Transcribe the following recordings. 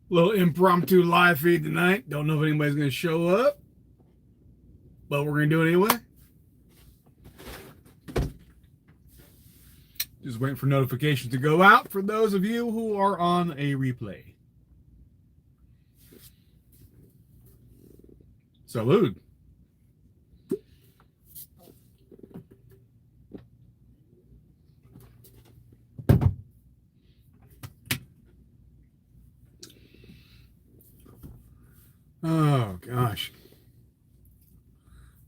Little impromptu live feed tonight. Don't know if anybody's going to show up, but we're going to do it anyway. Just waiting for notifications to go out for those of you who are on a replay. Salud. Oh, gosh.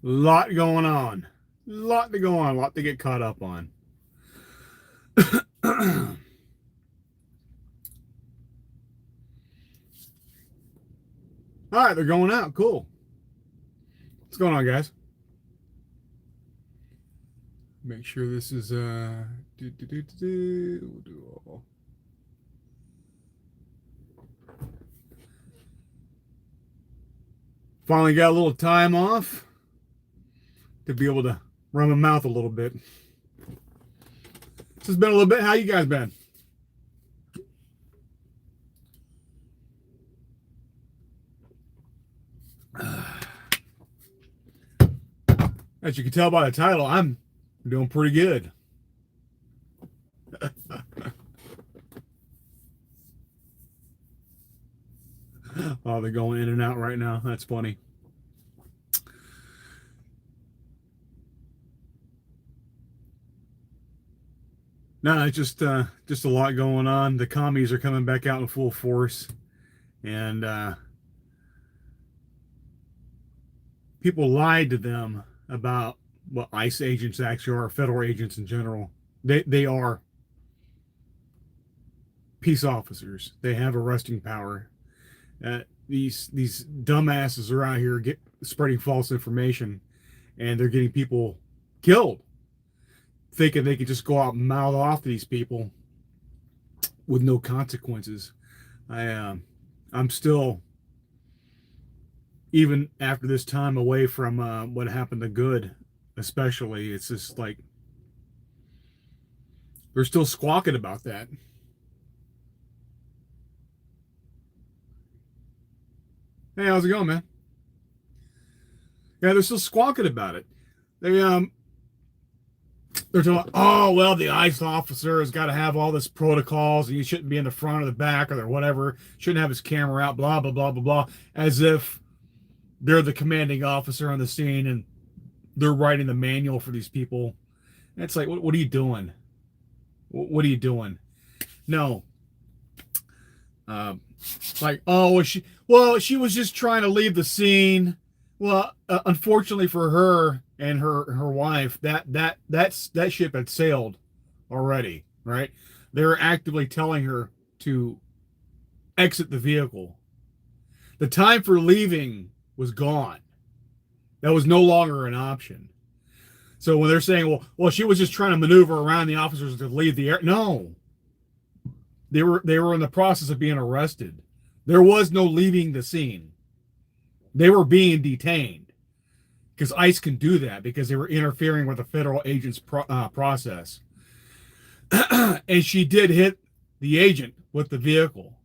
Lot going on. Lot to go on. Lot to get caught up on. All right, they're going out. Cool. What's going on, guys? Make sure this is we'll do all. Finally got a little time off to be able to run my mouth a little bit. This has been a little bit. How you guys been? As you can tell by the title, I'm doing pretty good. Oh, they're going in and out right now. That's funny. No, it's just a lot going on. The commies are coming back out in full force, and people lied to them about what ICE agents actually are, federal agents in general. They are peace officers. They have arresting power. These dumbasses are out here spreading false information, and they're getting people killed, thinking they could just go out and mouth off to these people with no consequences. I'm still, even after this time away from what happened to Good, especially, it's just like they're still squawking about that. Hey, how's it going, man? Yeah, they're still squawking about it. They're talking, oh, well, the ICE officer has got to have all this protocols, and he shouldn't be in the front or the back or whatever, shouldn't have his camera out, blah, blah, blah, blah, blah, as if they're the commanding officer on the scene and they're writing the manual for these people. And it's like, what are you doing? What are you doing? No. Like, oh, she was just trying to leave the scene. Well, unfortunately for her and her wife, that ship had sailed already, right? They were actively telling her to exit the vehicle. The time for leaving was gone. That was no longer an option. So when they're saying, well, she was just trying to maneuver around the officers to leave the air, no, they were in the process of being arrested. There was no leaving the scene. They were being detained because ICE can do that because they were interfering with the federal agent's process. And she did hit the agent with the vehicle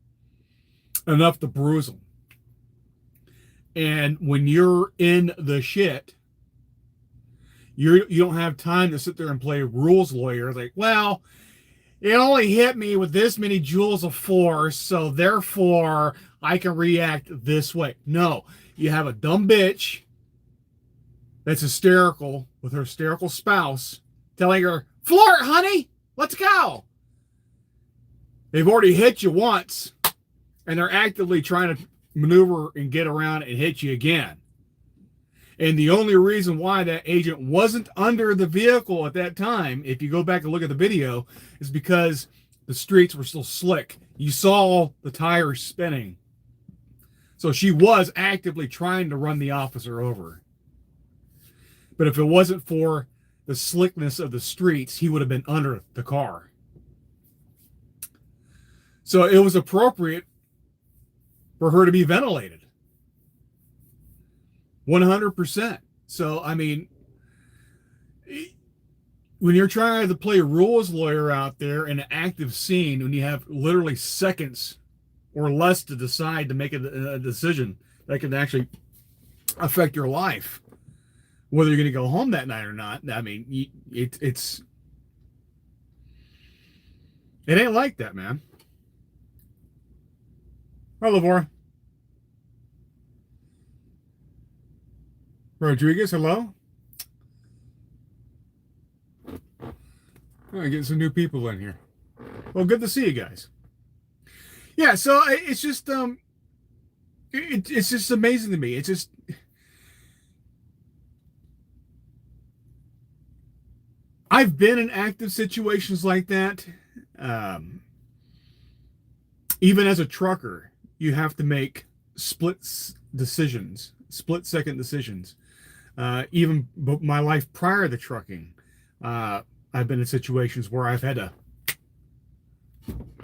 enough to bruise him. And when you're in the shit, you don't have time to sit there and play rules lawyer. Like, well, it only hit me with this many joules of force, so therefore I can react this way. No, you have a dumb bitch that's hysterical with her hysterical spouse telling her, floor it, honey, let's go. They've already hit you once, and they're actively trying to maneuver and get around and hit you again. And the only reason why that agent wasn't under the vehicle at that time, if you go back and look at the video, is because the streets were still slick. You saw the tires spinning. So she was actively trying to run the officer over. But if it wasn't for the slickness of the streets, he would have been under the car. So it was appropriate for her to be ventilated. 100%. So, I mean, when you're trying to play rules lawyer out there in an active scene, when you have literally seconds or less to decide to make a decision that can actually affect your life, whether you're going to go home that night or not. I mean, it ain't like that, man. Hi, Lavora. Rodriguez, hello. Oh, getting some new people in here. Well, good to see you guys. Yeah, so it's just it's just amazing to me. It's just I've been in active situations like that. Um, Even as a trucker, you have to make split second decisions. Even my life prior to trucking, I've been in situations where I've had to.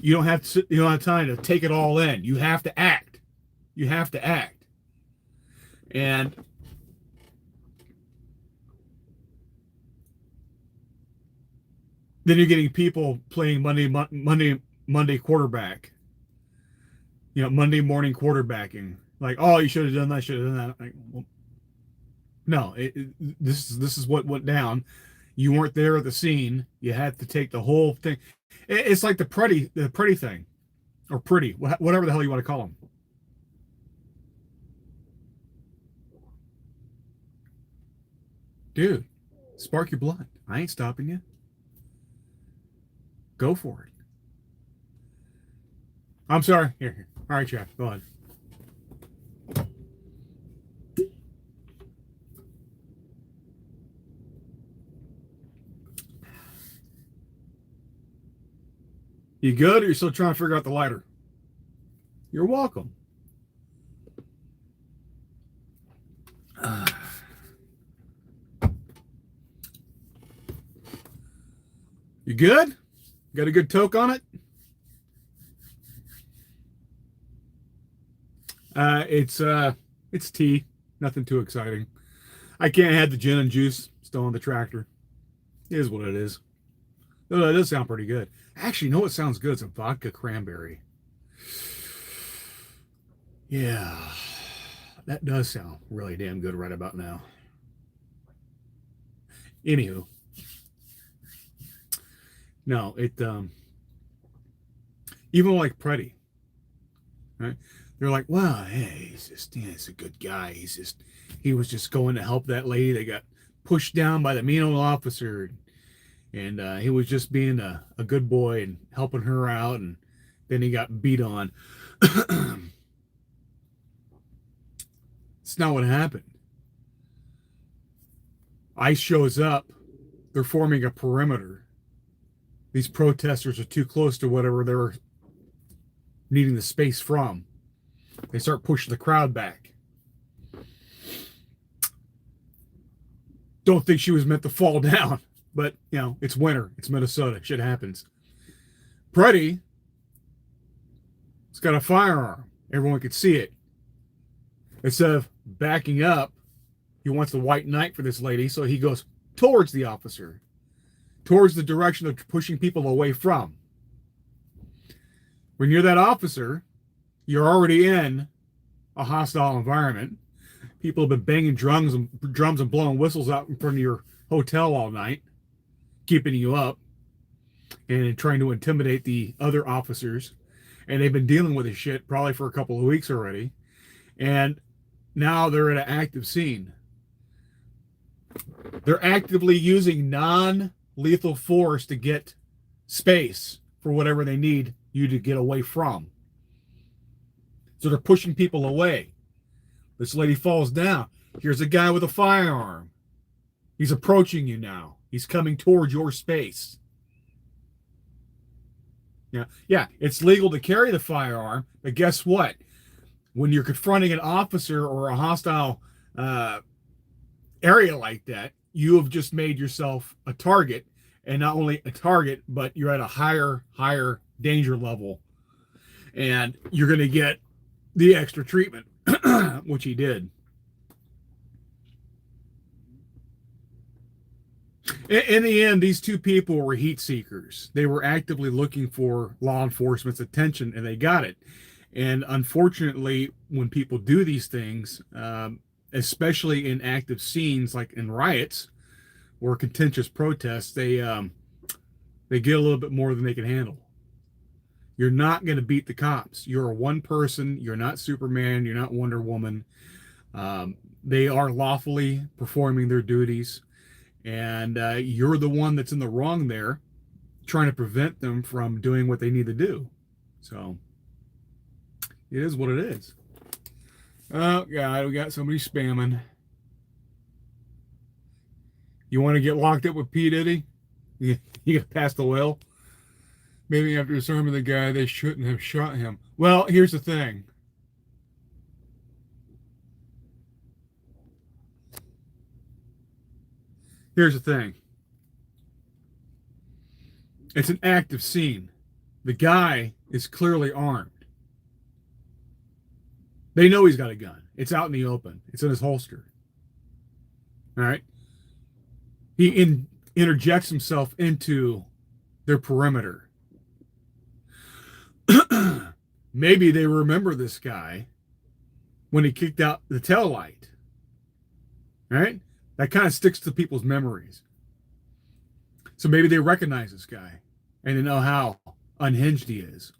You don't have time to take it all in. You have to act. You have to act. And then you're getting people playing Monday quarterback. Monday morning quarterbacking. Like, oh, you should have done that. Should have done that. Like, well, no, this is what went down. You weren't there at the scene. You had to take the whole thing. It's like the Pretti thing, or Pretty, whatever the hell you want to call them. Dude, spark your blood. I ain't stopping you. Go for it. I'm sorry. Here. All right, Jack. Go ahead. You good, or you still trying to figure out the lighter? You're welcome. You good? Got a good toke on it? It's tea. Nothing too exciting. I can't have the gin and juice still on the tractor. It is what it is. Though that does sound pretty good. Actually, you know what sounds good? It's a vodka cranberry. Yeah, that does sound really damn good right about now. Anywho, no, even like Pretti, right? They're like, well, hey, he's a good guy. He was just going to help that lady that got pushed down by the mean old officer, and he was just being a good boy and helping her out, and then he got beat on. It's not what happened. ICE shows up. They're forming a perimeter. These protesters are too close to whatever they're needing the space from. They start pushing the crowd back. Don't think she was meant to fall down, but it's winter. It's Minnesota. Shit happens. Pretti has got a firearm. Everyone could see it. Instead of backing up, he wants the white knight for this lady, so he goes towards the officer, towards the direction of pushing people away from. When you're that officer, you're already in a hostile environment. People have been banging drums and blowing whistles out in front of your hotel all night, keeping you up and trying to intimidate the other officers. And they've been dealing with this shit probably for a couple of weeks already. And now they're at an active scene. They're actively using non-lethal force to get space for whatever they need you to get away from. So they're pushing people away. This lady falls down. Here's a guy with a firearm. He's approaching you now. He's coming towards your space. Yeah, it's legal to carry the firearm, but guess what? When you're confronting an officer or a hostile area like that, you have just made yourself a target, and not only a target, but you're at a higher danger level, and you're going to get the extra treatment, which he did. In the end, these two people were heat seekers. They were actively looking for law enforcement's attention, and they got it. And unfortunately, when people do these things, especially in active scenes like in riots or contentious protests, they get a little bit more than they can handle. You're not going to beat the cops. You're one person. You're not Superman. You're not Wonder Woman. They are lawfully performing their duties, and you're the one that's in the wrong there, trying to prevent them from doing what they need to do. So it is what it is. Oh God, we got somebody spamming. You want to get locked up with P. Diddy? You got past the will. Maybe after disarming the guy, they shouldn't have shot him. Well, here's the thing. Here's the thing. It's an active scene. The guy is clearly armed. They know he's got a gun. It's out in the open. It's in his holster. All right. He interjects himself into their perimeter. Maybe they remember this guy when he kicked out the tail light. Right? That kind of sticks to people's memories. So maybe they recognize this guy and they know how unhinged he is.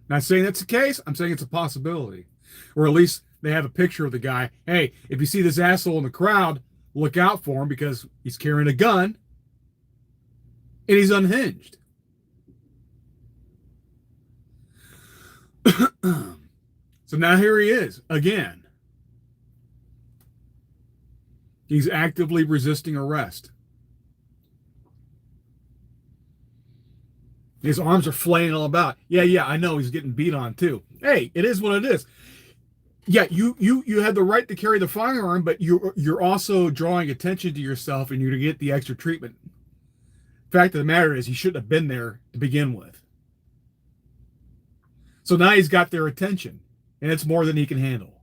Not saying that's the case. I'm saying it's a possibility. Or at least they have a picture of the guy. Hey, if you see this asshole in the crowd, look out for him because he's carrying a gun and he's unhinged. So now here he is again. He's actively resisting arrest. His arms are flaying all about. Yeah, I know he's getting beat on too. Hey, it is what it is. Yeah, you have the right to carry the firearm, but you're also drawing attention to yourself, and you're going to get the extra treatment. Fact of the matter is, he shouldn't have been there to begin with. So now he's got their attention, and it's more than he can handle.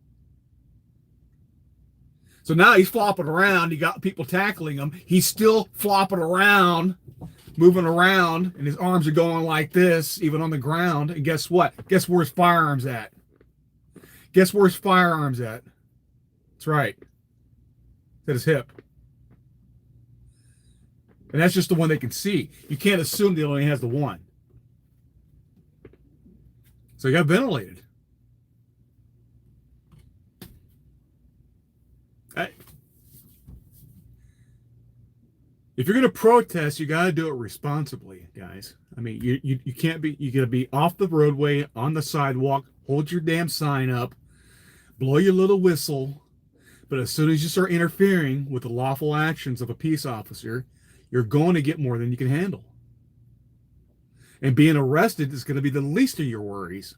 So now he's flopping around. You got people tackling him. He's still flopping around, moving around, and his arms are going like this, even on the ground. And guess what? Guess where his firearm's at? Guess where his firearm's at? That's right. It's at his hip. And that's just the one they can see. You can't assume that he only has the one. So he got ventilated. If you're going to protest, you got to do it responsibly, guys. I mean, you can't be, you got to be off the roadway, on the sidewalk, hold your damn sign up, blow your little whistle. But as soon as you start interfering with the lawful actions of a peace officer, you're going to get more than you can handle. And being arrested is going to be the least of your worries,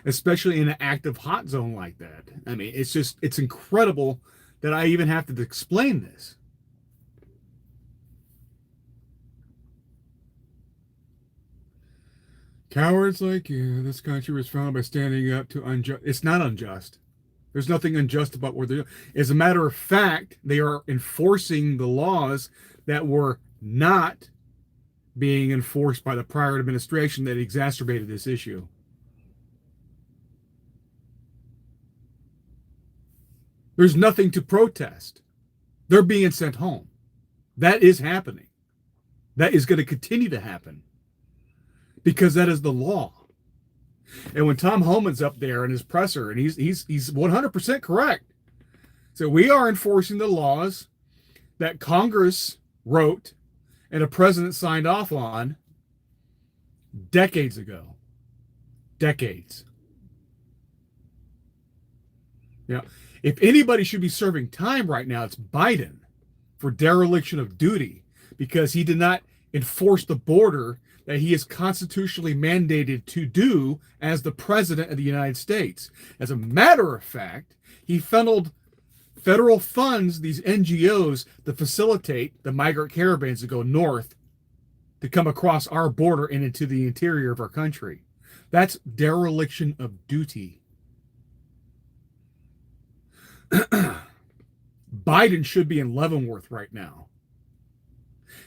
especially in an active hot zone like that. I mean, it's incredible that I even have to explain this. Cowards like you, this country was founded by standing up to unjust. It's not unjust. There's nothing unjust about what they're doing. As a matter of fact, they are enforcing the laws that were not being enforced by the prior administration that exacerbated this issue. There's nothing to protest. They're being sent home. That is happening. That is going to continue to happen because that is the law. And when Tom Homan's up there in his presser, and he's 100% correct. So we are enforcing the laws that Congress wrote and a president signed off on decades ago. Decades. Yeah. If anybody should be serving time right now, it's Biden for dereliction of duty because he did not enforce the border that he is constitutionally mandated to do as the president of the United States. As a matter of fact, he funneled federal funds, these NGOs, to facilitate the migrant caravans that go north to come across our border and into the interior of our country. That's dereliction of duty. Biden should be in Leavenworth right now.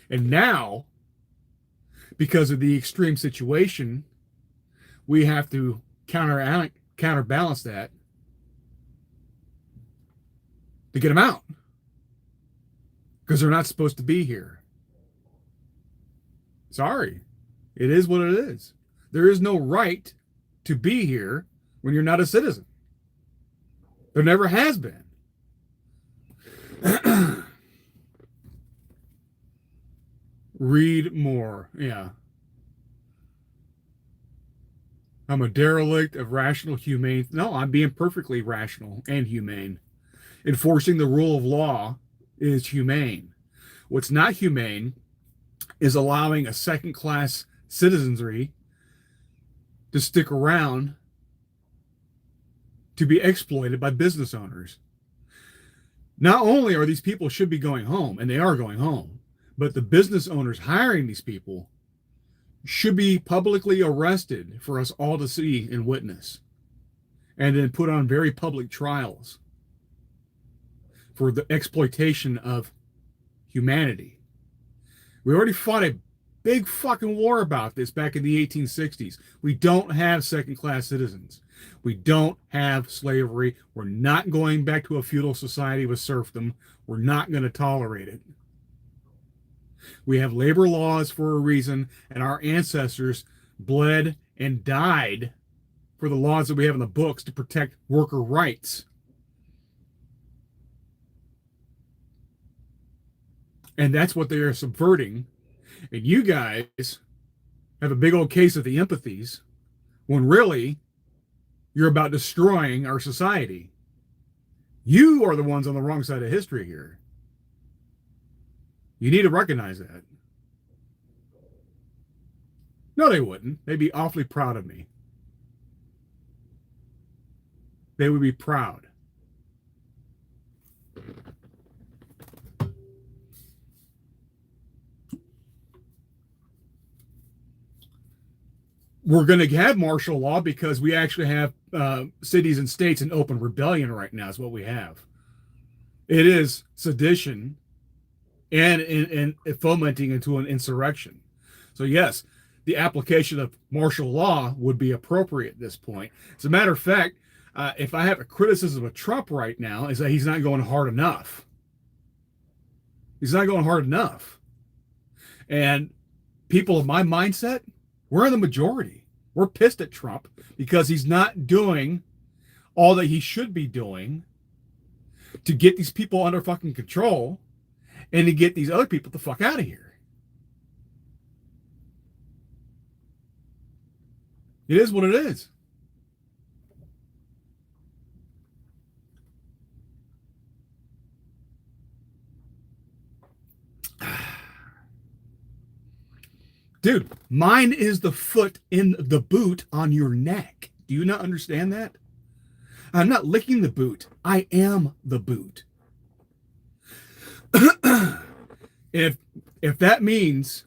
And now, because of the extreme situation we have to counterbalance that to get them out because they're not supposed to be here. Sorry, it is what it is. There is no right to be here when you're not a citizen. There never has been. Read more. Yeah. I'm a derelict of rational, humane. No, I'm being perfectly rational and humane. Enforcing the rule of law is humane. What's not humane is allowing a second-class citizenry to stick around to be exploited by business owners. Not only are these people should be going home, and they are going home, but the business owners hiring these people should be publicly arrested for us all to see and witness, and then put on very public trials for the exploitation of humanity. We already fought a big fucking war about this back in the 1860s. We don't have second-class citizens. We don't have slavery. We're not going back to a feudal society with serfdom. We're not going to tolerate it. We have labor laws for a reason, and our ancestors bled and died for the laws that we have in the books to protect worker rights. And that's what they are subverting. And you guys have a big old case of the empathies when really you're about destroying our society. You are the ones on the wrong side of history here. You need to recognize that. No, they wouldn't. They'd be awfully proud of me. They would be proud. We're going to have martial law because we actually have cities and states in open rebellion right now is what we have. It is sedition and fomenting into an insurrection. So yes, the application of martial law would be appropriate at this point. As a matter of fact, if I have a criticism of Trump right now, is that he's not going hard enough. He's not going hard enough. And people of my mindset, we're in the majority. We're pissed at Trump because he's not doing all that he should be doing to get these people under fucking control and to get these other people the fuck out of here. It is what it is. Dude, mine is the foot in the boot on your neck. Do you not understand that? I'm not licking the boot. I am the boot. If that means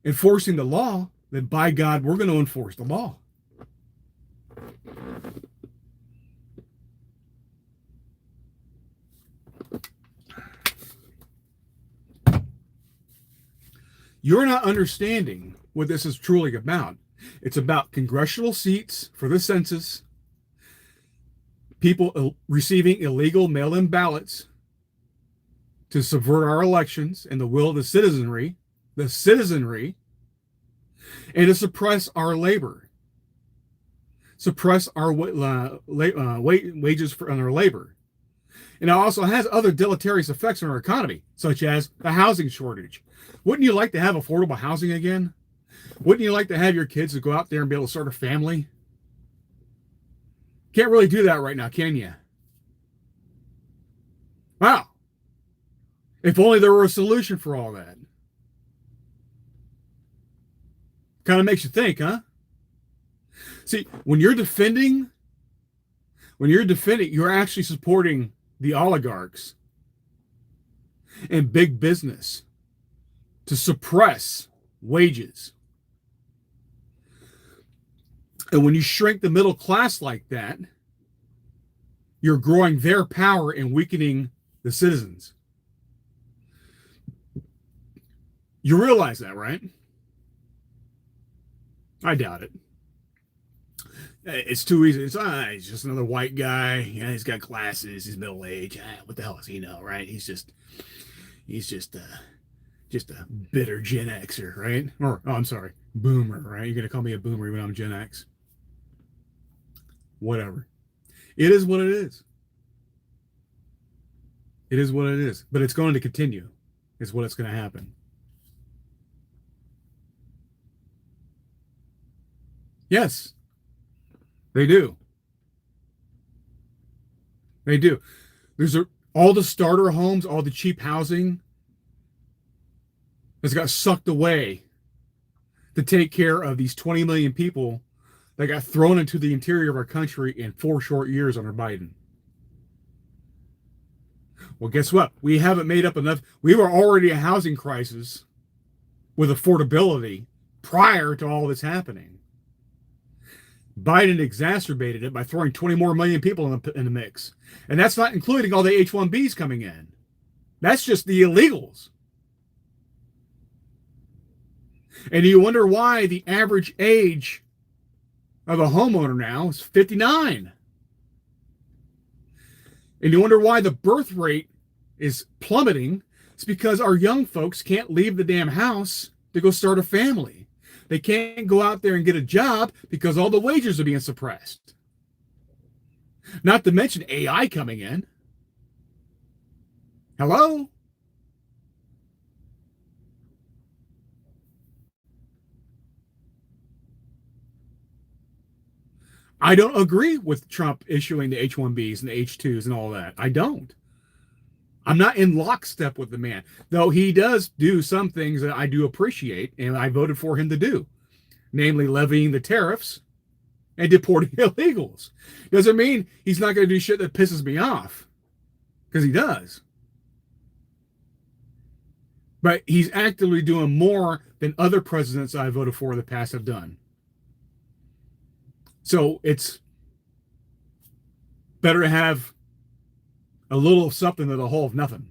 enforcing the law, then by God, we're going to enforce the law. You're not understanding what this is truly about. It's about congressional seats for the census, people receiving illegal mail-in ballots to subvert our elections and the will of the citizenry, and to suppress our labor, suppress our wages on our labor. And it also has other deleterious effects on our economy, such as the housing shortage. Wouldn't you like to have affordable housing again? Wouldn't you like to have your kids to go out there and be able to start a family? Can't really do that right now, can you? Wow. If only there were a solution for all that. Kind of makes you think, huh? See, when you're defending, you're actually supporting the oligarchs and big business to suppress wages. And when you shrink the middle class like that, you're growing their power and weakening the citizens. You realize that, right? I doubt it. It's too easy. He's just another white guy. Yeah, he's got glasses. He's middle aged. What the hell does he know, right? He's just a bitter Gen Xer, right? Or I'm sorry, boomer, right? You're gonna call me a boomer even though I'm Gen X. Whatever. It is what it is. It is what it is. But it's going to continue. Is what it's going to happen. Yes, they do. They do. All the starter homes, all the cheap housing has got sucked away to take care of these 20 million people that got thrown into the interior of our country in 4 short years under Biden. Well, guess what? We haven't made up enough. We were already a housing crisis with affordability prior to all this happening. Biden exacerbated it by throwing 20 more million people in the mix. And that's not including all the H-1Bs coming in. That's just the illegals. And you wonder why the average age of a homeowner now is 59. And you wonder why the birth rate is plummeting. It's because our young folks can't leave the damn house to go start a family. They can't go out there and get a job because all the wages are being suppressed. Not to mention AI coming in. Hello? I don't agree with Trump issuing the H-1Bs and the H-2s and all that. I don't. I'm not in lockstep with the man, though he does do some things that I do appreciate, and I voted for him to do, namely levying the tariffs and deporting illegals. Doesn't mean he's not going to do shit that pisses me off, because he does. But he's actively doing more than other presidents I voted for in the past have done. So it's better to have a little of something than a whole of nothing.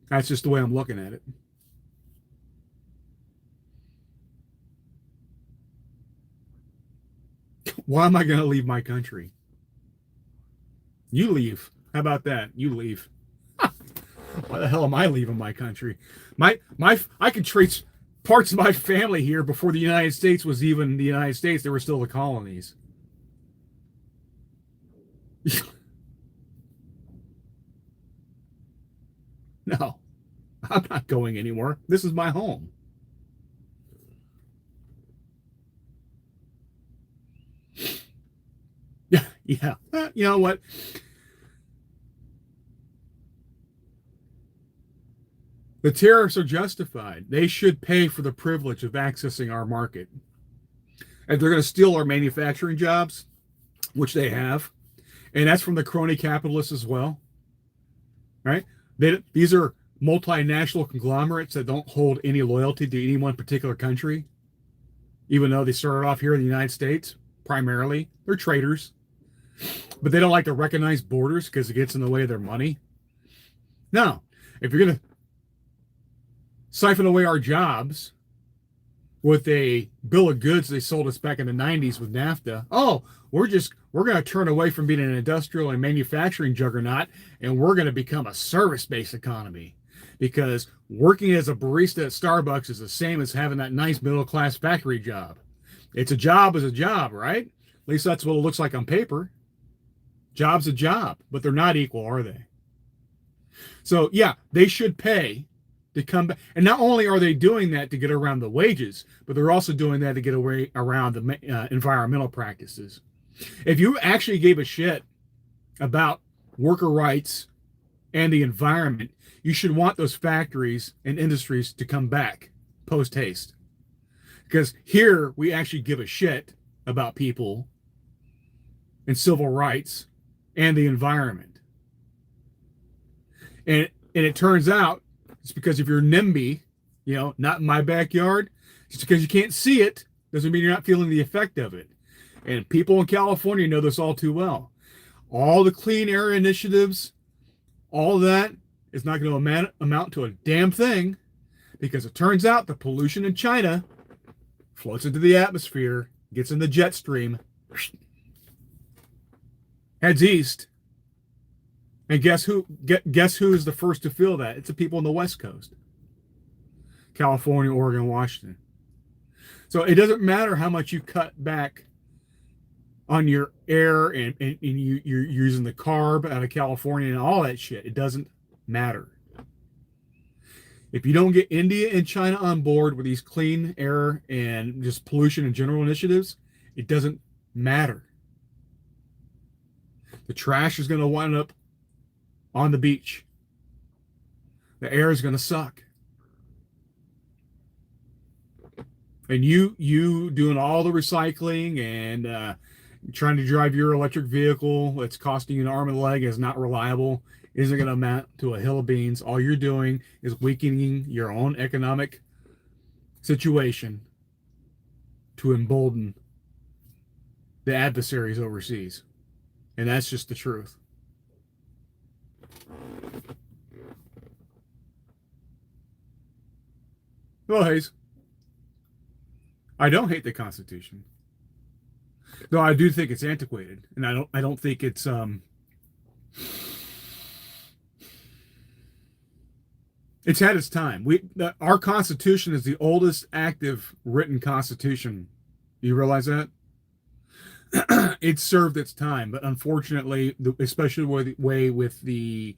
That's just the way I'm looking at it. Why am I going to leave my country? You leave. How about that? You leave. Why the hell am I leaving my country? I could trace parts of my family here before the United States was even the United States. They were still the colonies. No, I'm not going anywhere. This is my home. Yeah, yeah. You know what? The tariffs are justified. They should pay for the privilege of accessing our market. And they're going to steal our manufacturing jobs, which they have. And that's from the crony capitalists as well. Right? These are multinational conglomerates that don't hold any loyalty to any one particular country, even though they started off here in the United States, primarily. They're traders. But they don't like to recognize borders because it gets in the way of their money. No. If you're going to siphon away our jobs with a bill of goods they sold us back in the 90s with NAFTA. Oh, we're going to turn away from being an industrial and manufacturing juggernaut, and we're going to become a service-based economy, because working as a barista at Starbucks is the same as having that nice middle-class factory job. It's a job is a job, right? At least that's what it looks like on paper. Job's a job, but they're not equal, are they? So, yeah, they should pay to come back. And not only are they doing that to get around the wages, but they're also doing that to get away around the environmental practices. If you actually gave a shit about worker rights and the environment, you should want those factories and industries to come back post haste. Because here we actually give a shit about people and civil rights and the environment. And it turns out it's because if you're NIMBY, not in my backyard, just because you can't see it doesn't mean you're not feeling the effect of it. And people in California know this all too well. All the clean air initiatives, all of that is not going to amount to a damn thing, because it turns out the pollution in China floats into the atmosphere gets in the jet stream, heads east, and guess who? Guess who's the first to feel that? It's the people on the West Coast, California, Oregon, Washington. So it doesn't matter how much you cut back on your air and you're using the carb out of California and all that shit. It doesn't matter. If you don't get India and China on board with these clean air and just pollution and general initiatives, it doesn't matter. The trash is going to wind up on the beach. The air is going to suck. And you doing all the recycling and trying to drive your electric vehicle that's costing you an arm and a leg, is not reliable, isn't going to amount to a hill of beans. All you're doing is weakening your own economic situation to embolden the adversaries overseas. And that's just the truth. Well, Hayes, I don't hate the Constitution. No, I do think it's antiquated, and I don't think it's had its time. Our Constitution is the oldest active written Constitution. You realize that? It served its time, but unfortunately, especially with the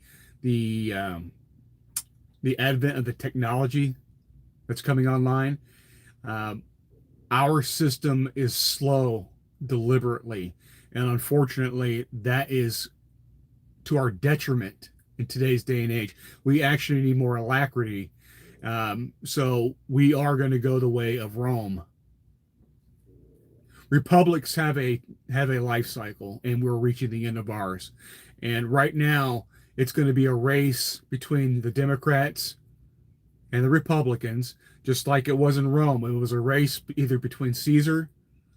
advent of the technology that's coming online, our system is slow deliberately, and unfortunately, that is to our detriment in today's day and age. We actually need more alacrity, so we are going to go the way of Rome. Republics have a life cycle, and we're reaching the end of ours. And right now, it's going to be a race between the Democrats and the Republicans, just like it was in Rome. It was a race either between Caesar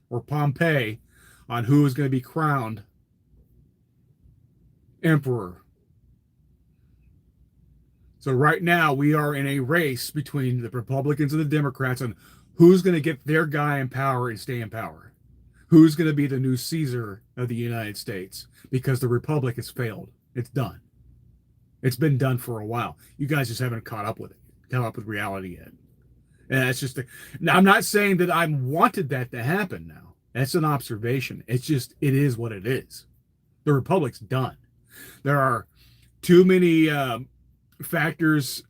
or Pompey on who was going to be crowned emperor. So right now, we are in a race between the Republicans and the Democrats on who's going to get their guy in power and stay in power. Who's going to be the new Caesar of the United States? Because the Republic has failed. It's done. It's been done for a while. You guys just haven't caught up with reality yet. And that's just now, I'm not saying that I wanted that to happen now. That's an observation. It's just, it is what it is. The Republic's done. There are too many factors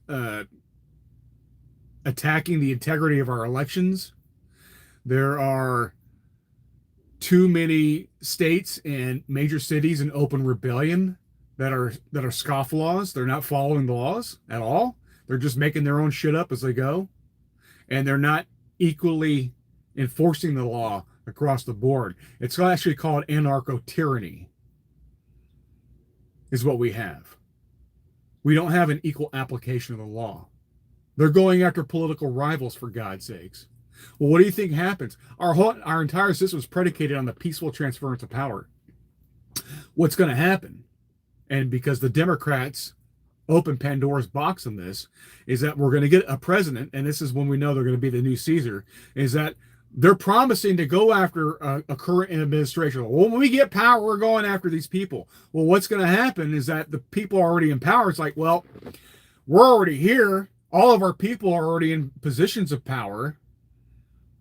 attacking the integrity of our elections. There are too many states and major cities in open rebellion that are scofflaws. They're not following the laws at all. They're just making their own shit up as they go. And they're not equally enforcing the law across the board. It's actually called anarcho-tyranny, is what we have. We don't have an equal application of the law. They're going after political rivals, for God's sakes. Well, what do you think happens? Our entire system is predicated on the peaceful transference of power. What's going to happen, and because the Democrats open Pandora's box on this, is that we're going to get a president, and this is when we know they're going to be the new Caesar, is that they're promising to go after a current administration. Well, when we get power, we're going after these people. Well, what's going to happen is that the people already in power, it's like, well, we're already here. All of our people are already in positions of power.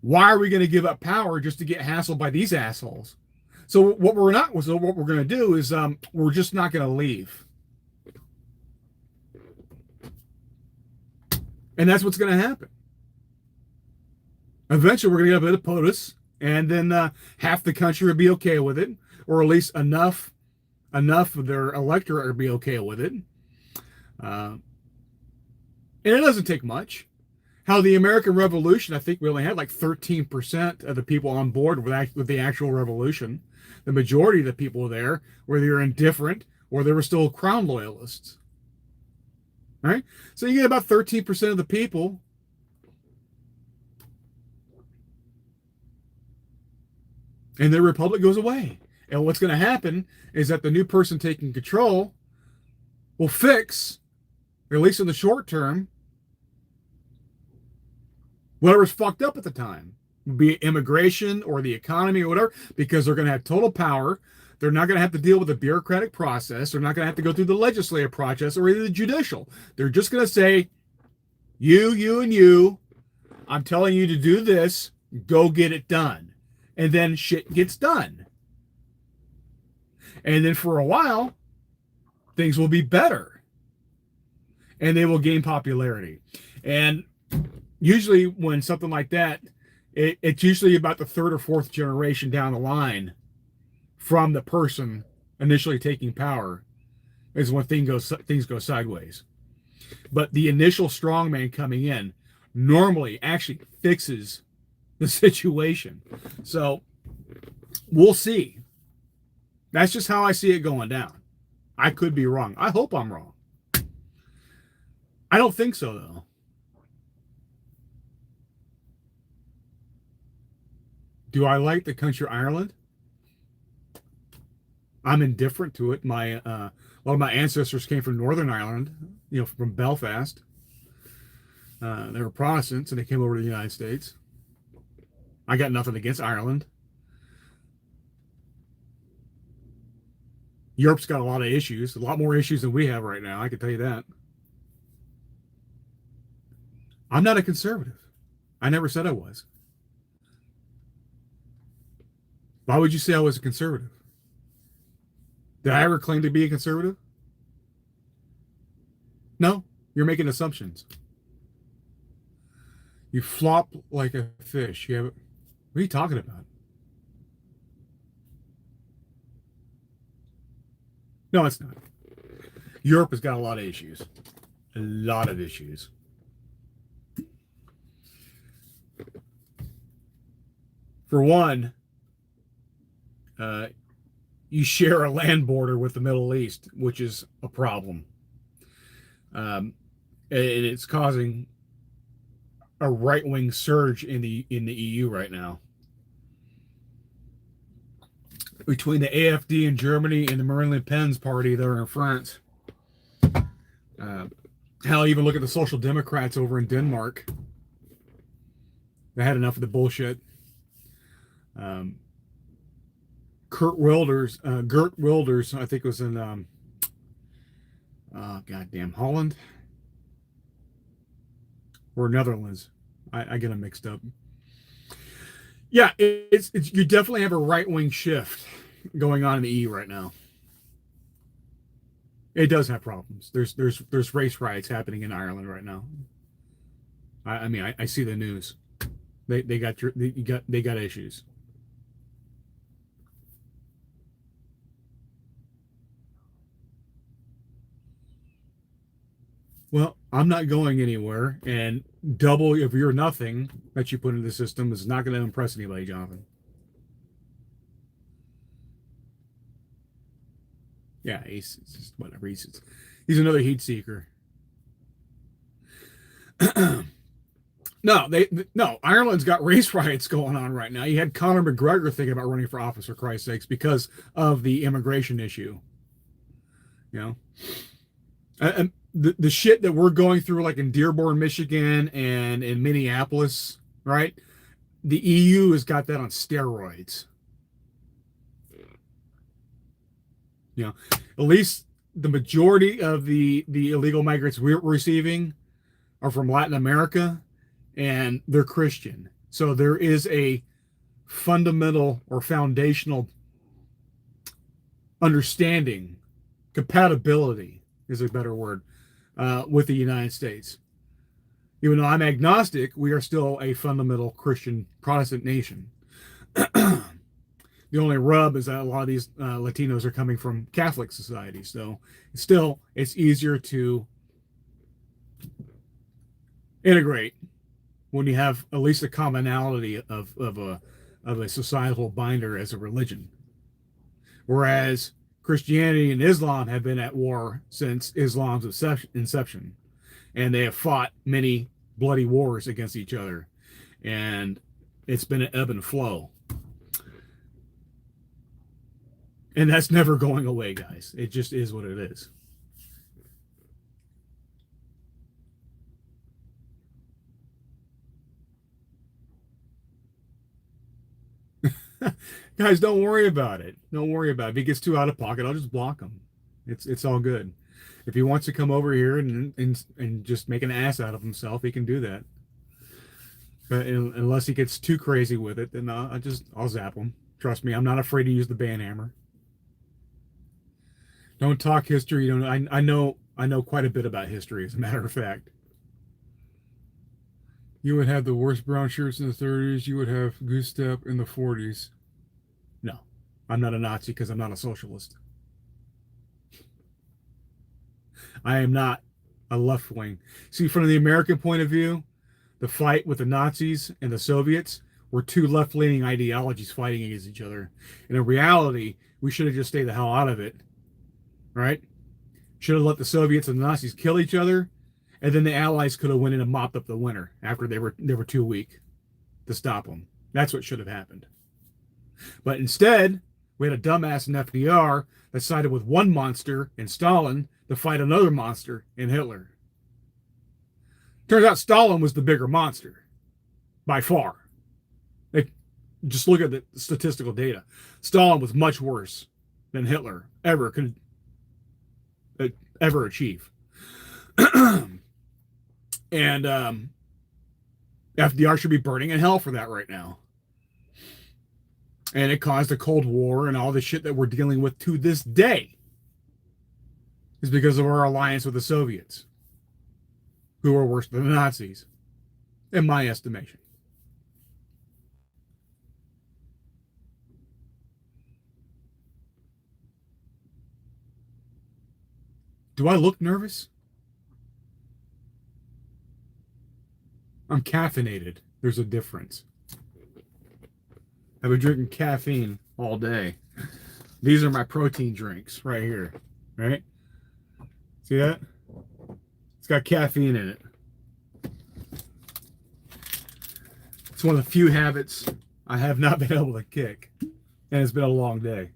Why are we going to give up power just to get hassled by these assholes? So what we're going to do is we're just not going to leave. And that's what's going to happen. Eventually, we're going to get a bit of POTUS, and then half the country will be okay with it, or at least enough of their electorate will be okay with it. And it doesn't take much. How the American Revolution, I think we only had like 13% of the people on board with the actual revolution. The majority of the people there were either indifferent or they were still crown loyalists. Right? So you get about 13% of the people. And the republic goes away. And what's going to happen is that the new person taking control will fix, at least in the short term, whatever's fucked up at the time. be it immigration or the economy or whatever, because they're going to have total power. They're not going to have to deal with the bureaucratic process. They're not going to have to go through the legislative process or even the judicial. They're just going to say, you, and you, I'm telling you to do this, go get it done. And then shit gets done. And then for a while, things will be better. And they will gain popularity. And usually when something like that, it's usually about the third or fourth generation down the line from the person initially taking power is when things go sideways. But the initial strongman coming in normally actually fixes the situation. So we'll see. That's just how I see it going down. I could be wrong. I hope I'm wrong. I don't think so, though. Do I like the country Ireland? I'm indifferent to it. A lot of my ancestors came from Northern Ireland, from Belfast. They were Protestants, and they came over to the United States. I got nothing against Ireland. Europe's got a lot of issues, a lot more issues than we have right now. I can tell you that. I'm not a conservative. I never said I was. Why would you say I was a conservative? Did I ever claim to be a conservative? No, you're making assumptions. You flop like a fish. What are you talking about? No, it's not. Europe has got a lot of issues. A lot of issues. For one, you share a land border with the Middle East, which is a problem. And it's causing a right-wing surge in the EU right now. Between the AfD in Germany and the Marine Le Pen's party there in France. Hell, even look at the Social Democrats over in Denmark. They had enough of the bullshit. Geert Wilders, I think it was in goddamn Holland or Netherlands. I get them mixed up. Yeah, it's you definitely have a right-wing shift going on in the EU right now. It does have problems. There's race riots happening in Ireland right now. I mean, I see the news. They got issues. Well, I'm not going anywhere, and double of your nothing that you put in the system is not going to impress anybody, Jonathan. Yeah, he's just whatever. He's another heat seeker. No, Ireland's got race riots going on right now. You had Conor McGregor thinking about running for office, for Christ's sakes, because of the immigration issue. And the shit that we're going through, like in Dearborn, Michigan, and in Minneapolis, right? The EU has got that on steroids. At least the majority of the illegal migrants we're receiving are from Latin America, and they're Christian. So there is a fundamental or foundational understanding, compatibility is a better word, with the United States. Even though I'm agnostic, we are still a fundamental Christian Protestant nation. The only rub is that a lot of these Latinos are coming from Catholic societies. So still, it's easier to integrate when you have at least a commonality of a societal binder as a religion. Whereas Christianity and Islam have been at war since Islam's inception. And they have fought many bloody wars against each other. And it's been an ebb and flow. And that's never going away, guys. It just is what it is. Guys, don't worry about it. Don't worry about it. If he gets too out of pocket, I'll just block him. It's all good. If he wants to come over here and just make an ass out of himself, he can do that. But unless he gets too crazy with it, then I'll zap him. Trust me, I'm not afraid to use the ban hammer. Don't talk history. You don't. I know quite a bit about history, as a matter of fact. You would have the worst brown shirts in the 30s. You would have goose step in the 40s. No, I'm not a Nazi because I'm not a socialist. I am not a left wing. See, from the American point of view, the fight with the Nazis and the Soviets were two left-leaning ideologies fighting against each other. And in reality, we should have just stayed the hell out of it, right? Should have let the Soviets and the Nazis kill each other, and then the Allies could have went in and mopped up the winter after they were too weak to stop them. That's what should have happened. But instead, we had a dumbass in FDR that sided with one monster in Stalin to fight another monster in Hitler. Turns out Stalin was the bigger monster, by far. Just look at the statistical data. Stalin was much worse than Hitler ever could ever achieve. And FDR should be burning in hell for that right now. And it caused a Cold War, and all the shit that we're dealing with to this day is because of our alliance with the Soviets, who are worse than the Nazis, in my estimation. Do I look nervous? I'm caffeinated. There's a difference. I've been drinking caffeine all day. These are my protein drinks right here, right? See that? It's got caffeine in it. It's one of the few habits I have not been able to kick. And it's been a long day.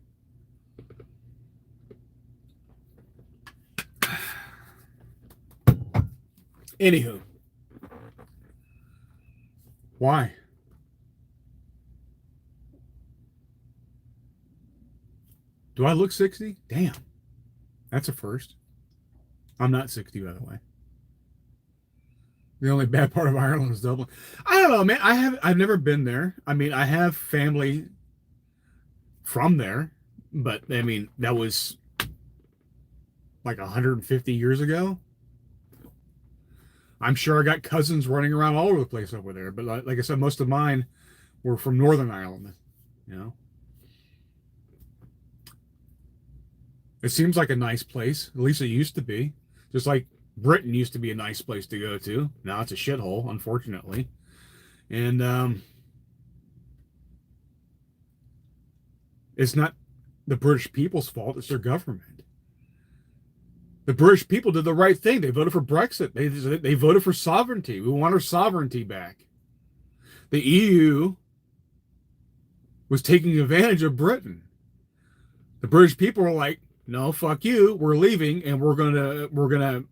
Anywho. Why? Do I look 60? Damn. That's a first. I'm not 60, by the way. The only bad part of Ireland is Dublin. I don't know, man. I've never been there. I mean, I have family from there, but I mean, that was like 150 years ago. I'm sure I got cousins running around all over the place over there, but like I said, most of mine were from Northern Ireland, you know. It seems like a nice place. At least it used to be. Just like Britain used to be a nice place to go to. Now it's a shithole, unfortunately. And it's not the British people's fault. It's their government. The British people did the right thing. They voted for Brexit. They voted for sovereignty. We want our sovereignty back. The EU was taking advantage of Britain. The British people were like, no, fuck you. We're leaving, and we're gonna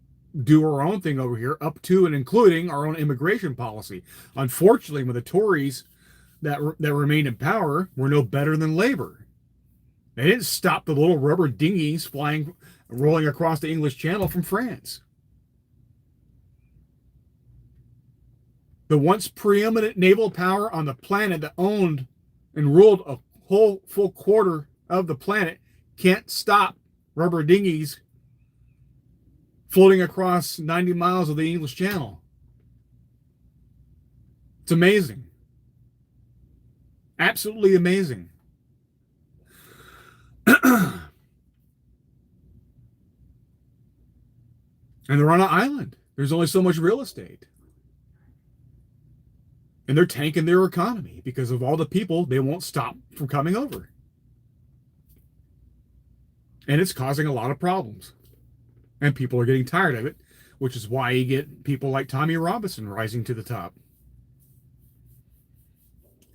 do our own thing over here, up to and including our own immigration policy. Unfortunately, with the Tories that remained in power, were no better than Labour. They didn't stop the little rubber dinghies rolling across the English Channel from France. The once preeminent naval power on the planet that owned and ruled a whole full quarter of the planet can't stop rubber dinghies floating across 90 miles of the English Channel. It's amazing. Absolutely amazing. And they're on an island. There's only so much real estate. And they're tanking their economy because of all the people they won't stop from coming over. And it's causing a lot of problems. And people are getting tired of it, which is why you get people like Tommy Robinson rising to the top.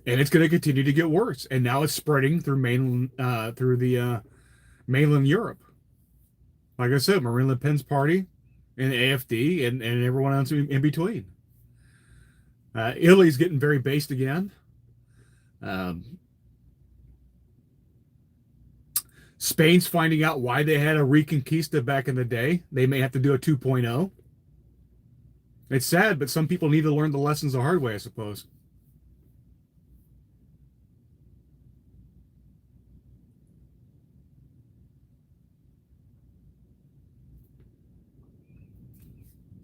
And it's going to continue to get worse. And now it's spreading through mainland Europe. Like I said, Marine Le Pen's party and AFD and everyone else in between. Italy's getting very based again. Spain's finding out why they had a Reconquista back in the day. They may have to do a 2.0. It's sad, but some people need to learn the lessons the hard way, I suppose.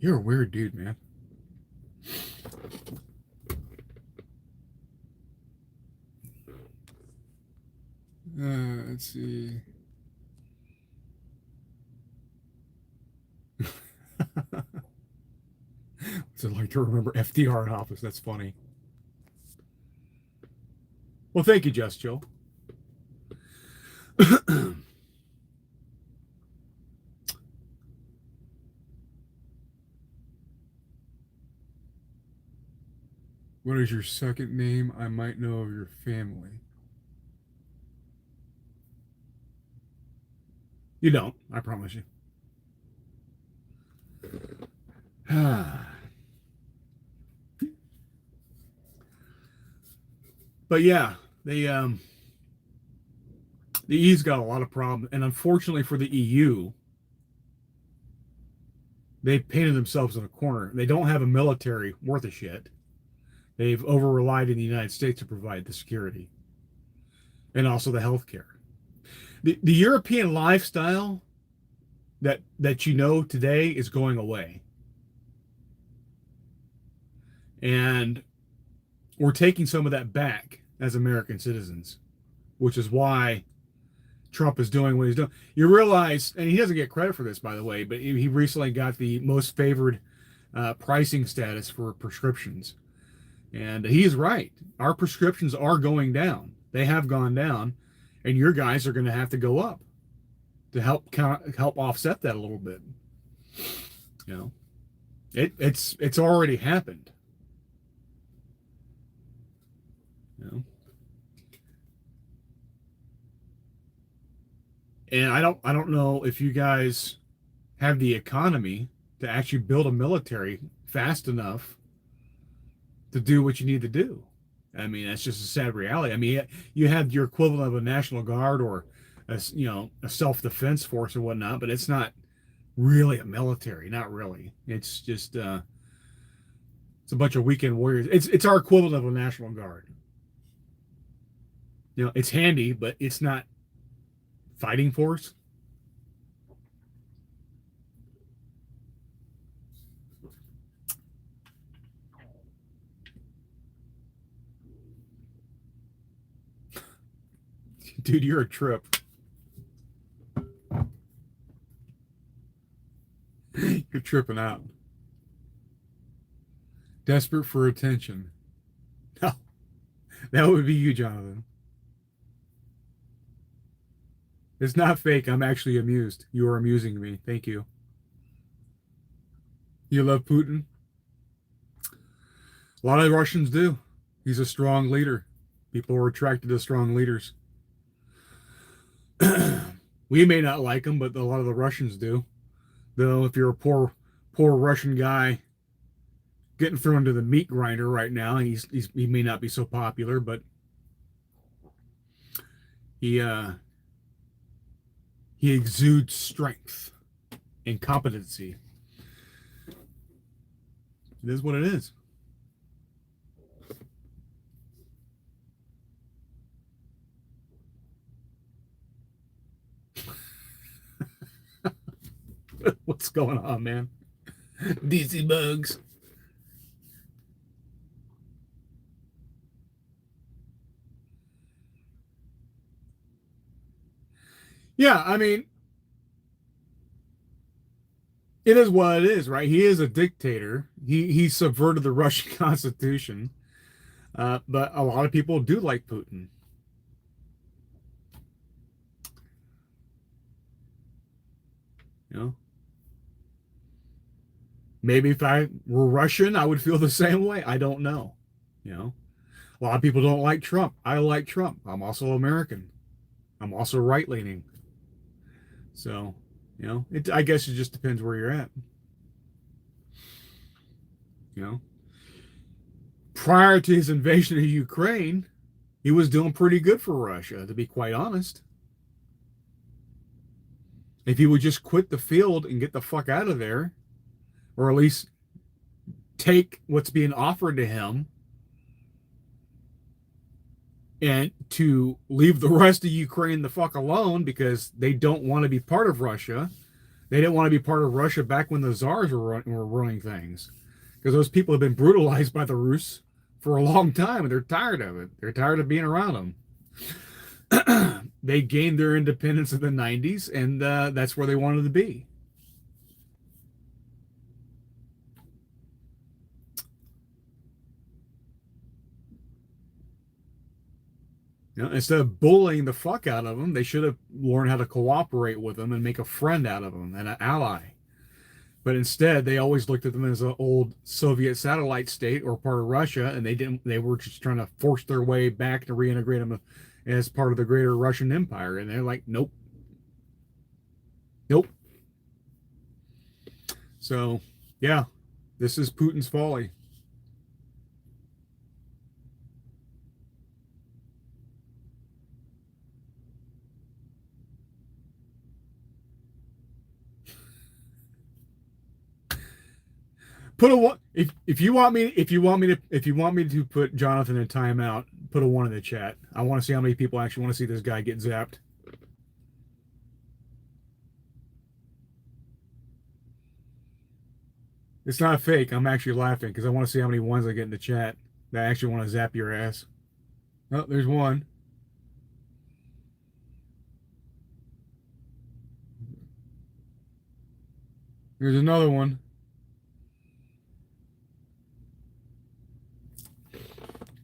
You're a weird dude, man. Let's see. What's it like to remember FDR in office? That's funny. Well, thank you, Just Joe. What is your second name? I might know of your family. You don't, I promise you. But yeah, the EU's got a lot of problems, and unfortunately for the EU, they've painted themselves in a corner. They don't have a military worth a shit. They've over relied on the United States to provide the security and also the health care. The European lifestyle that you know today is going away. And we're taking some of that back as American citizens, which is why Trump is doing what he's doing. You realize, and he doesn't get credit for this, by the way, but he recently got the most favored pricing status for prescriptions. And he's right. Our prescriptions are going down. They have gone down, and your guys are going to have to go up to help offset that a little bit. You know, it's already happened. You know, and I don't know if you guys have the economy to actually build a military fast enough to do what you need to do. I mean, that's just a sad reality. I mean, you have your equivalent of a National Guard or a self-defense force or whatnot, but it's not really a military. Not really. It's just it's a bunch of weekend warriors. It's our equivalent of a National Guard. You know, it's handy, but it's not fighting force. Dude, you're a trip. You're tripping out. Desperate for attention. No, that would be you, Jonathan. It's not fake. I'm actually amused. You are amusing me. Thank you. You love Putin? A lot of Russians do. He's a strong leader. People are attracted to strong leaders. We may not like him, but a lot of the Russians do. Though, if you're a poor Russian guy getting thrown to the meat grinder right now, he may not be so popular, but he exudes strength and competency. It is what it is. What's going on, man? DC Boggs. Yeah, I mean, it is what it is, right? He is a dictator. He subverted the Russian Constitution, but a lot of people do like Putin. You know, maybe if I were Russian, I would feel the same way. I don't know. You know, a lot of people don't like Trump. I like Trump. I'm also American. I'm also right leaning. So, I guess it just depends where you're at. You know, prior to his invasion of Ukraine, he was doing pretty good for Russia, to be quite honest. If he would just quit the field and get the fuck out of there, or at least take what's being offered to him and to leave the rest of Ukraine the fuck alone because they don't want to be part of Russia. They didn't want to be part of Russia back when the czars were running things, because those people have been brutalized by the Rus for a long time and they're tired of it. They're tired of being around them. They gained their independence in the 90s, and that's where they wanted to be. You know, instead of bullying the fuck out of them, they should have learned how to cooperate with them and make a friend out of them and an ally. But instead, they always looked at them as an old Soviet satellite state or part of Russia, and they didn't. They were just trying to force their way back to reintegrate them as part of the greater Russian Empire. And they're like, nope, nope. So, yeah, this is Putin's folly. Put a one if you want me to put Jonathan in timeout, put a one in the chat. I want to see how many people actually want to see this guy get zapped. It's not fake. I'm actually laughing because I want to see how many ones I get in the chat that actually want to zap your ass. Oh, there's one. There's another one.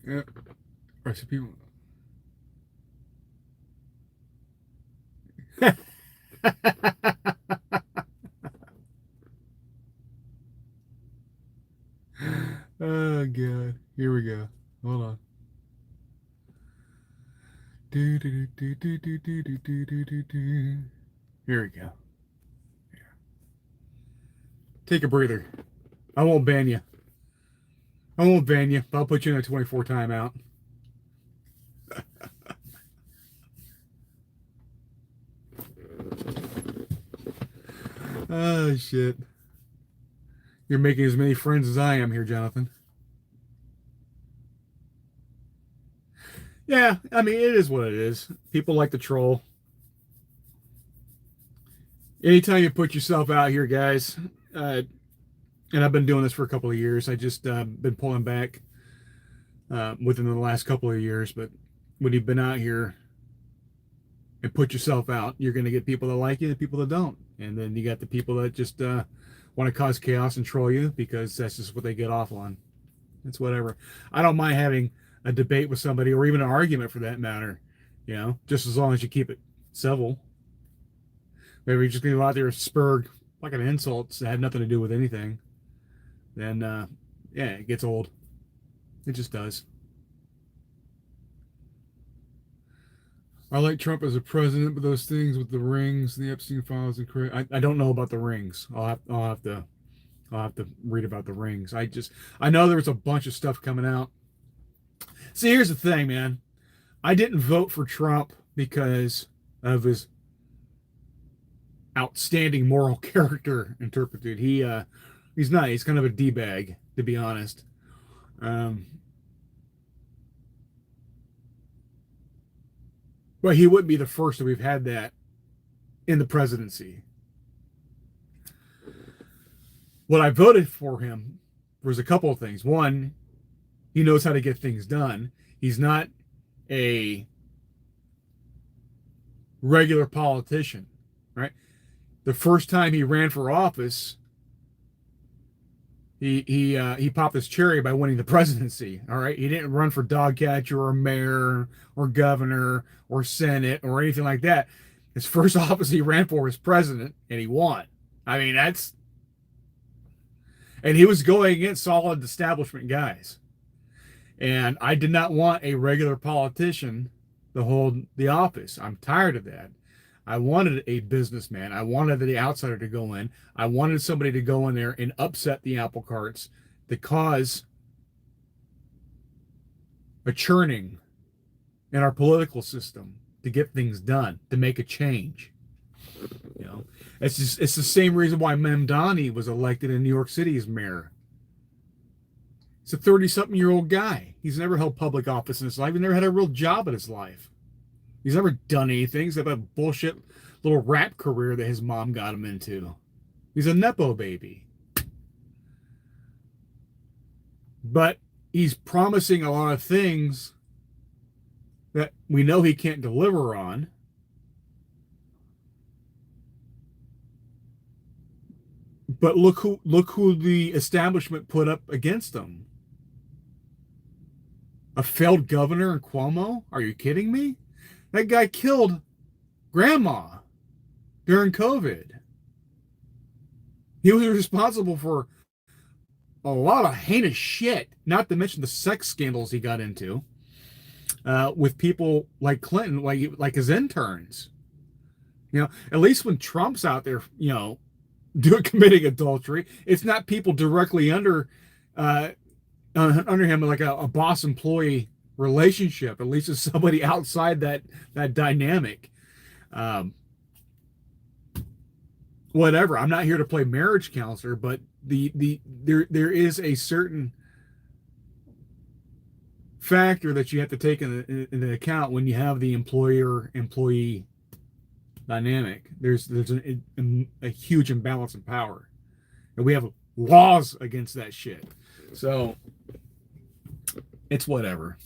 Yeah. Recipe. Oh god. Here we go. Hold on. Here we go. Take a breather. I won't ban you. I won't ban you, but I'll put you in a 24 timeout. Oh, shit. You're making as many friends as I am here, Jonathan. Yeah, I mean, it is what it is. People like to troll. Anytime you put yourself out here, guys, and I've been doing this for a couple of years. I just been pulling back within the last couple of years. But when you've been out here and put yourself out, you're going to get people that like you and people that don't. And then you got the people that just want to cause chaos and troll you because that's just what they get off on. It's whatever. I don't mind having a debate with somebody or even an argument for that matter, you know, just as long as you keep it civil. Maybe you're just going to go out there and spur like an insults that had nothing to do with anything. Then, yeah, it gets old. It just does. I like Trump as a president, but those things with the rings, the Epstein files, and I don't know about the rings. I'll have to read about the rings. I know there was a bunch of stuff coming out. See, here's the thing, man. I didn't vote for Trump because of his outstanding moral character interpreted. He's not. He's kind of a d-bag, to be honest. But he wouldn't be the first that we've had that in the presidency. What I voted for him was a couple of things. One, he knows how to get things done. He's not a regular politician, right? The first time he ran for office, he popped his cherry by winning the presidency. All right, he didn't run for dog catcher or mayor or governor or senate or anything like that. His first office he ran for was president, and he won. I mean, and he was going against solid establishment guys. And I did not want a regular politician to hold the office. I'm tired of that. I wanted a businessman. I wanted the outsider to go in. I wanted somebody to go in there and upset the apple carts to cause a churning in our political system, to get things done, to make a change. You know, it's the same reason why Mamdani was elected in New York City as mayor. He's a 30-something-year-old guy. He's never held public office in his life. He's never had a real job in his life. He's never done anything except a bullshit little rap career that his mom got him into. He's a Nepo baby. But he's promising a lot of things that we know he can't deliver on. But look who the establishment put up against him. A failed governor in Cuomo? Are you kidding me? That guy killed grandma during COVID. He was responsible for a lot of heinous shit, not to mention the sex scandals he got into with people like Clinton, like his interns. You know, at least when Trump's out there, you know, committing adultery, it's not people directly under him, like a boss employee relationship. At least it's somebody outside that dynamic. Whatever. I'm not here to play marriage counselor, but there is a certain factor that you have to take into account when you have the employer-employee dynamic. There's a huge imbalance in power, and we have laws against that shit. So it's whatever.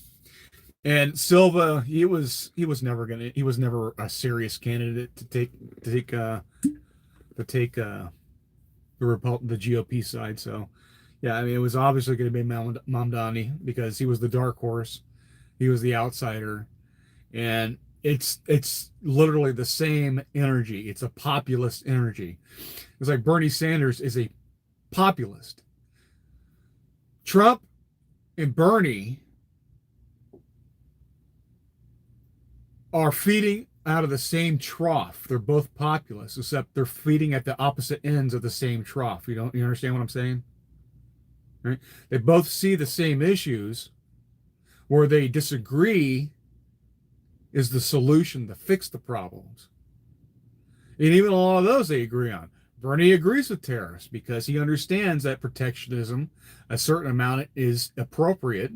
And Silva, he was never a serious candidate to take the GOP side. So yeah, I mean, it was obviously going to be Mamdani because he was the dark horse, he was the outsider, and it's literally the same energy. It's a populist energy. It's like Bernie Sanders is a populist. Trump and Bernie are feeding out of the same trough. They're both populists, except they're feeding at the opposite ends of the same trough. You understand what I'm saying? Right? They both see the same issues. Where they disagree is the solution to fix the problems. And even a lot of those they agree on. Bernie agrees with tariffs because he understands that protectionism, a certain amount, is appropriate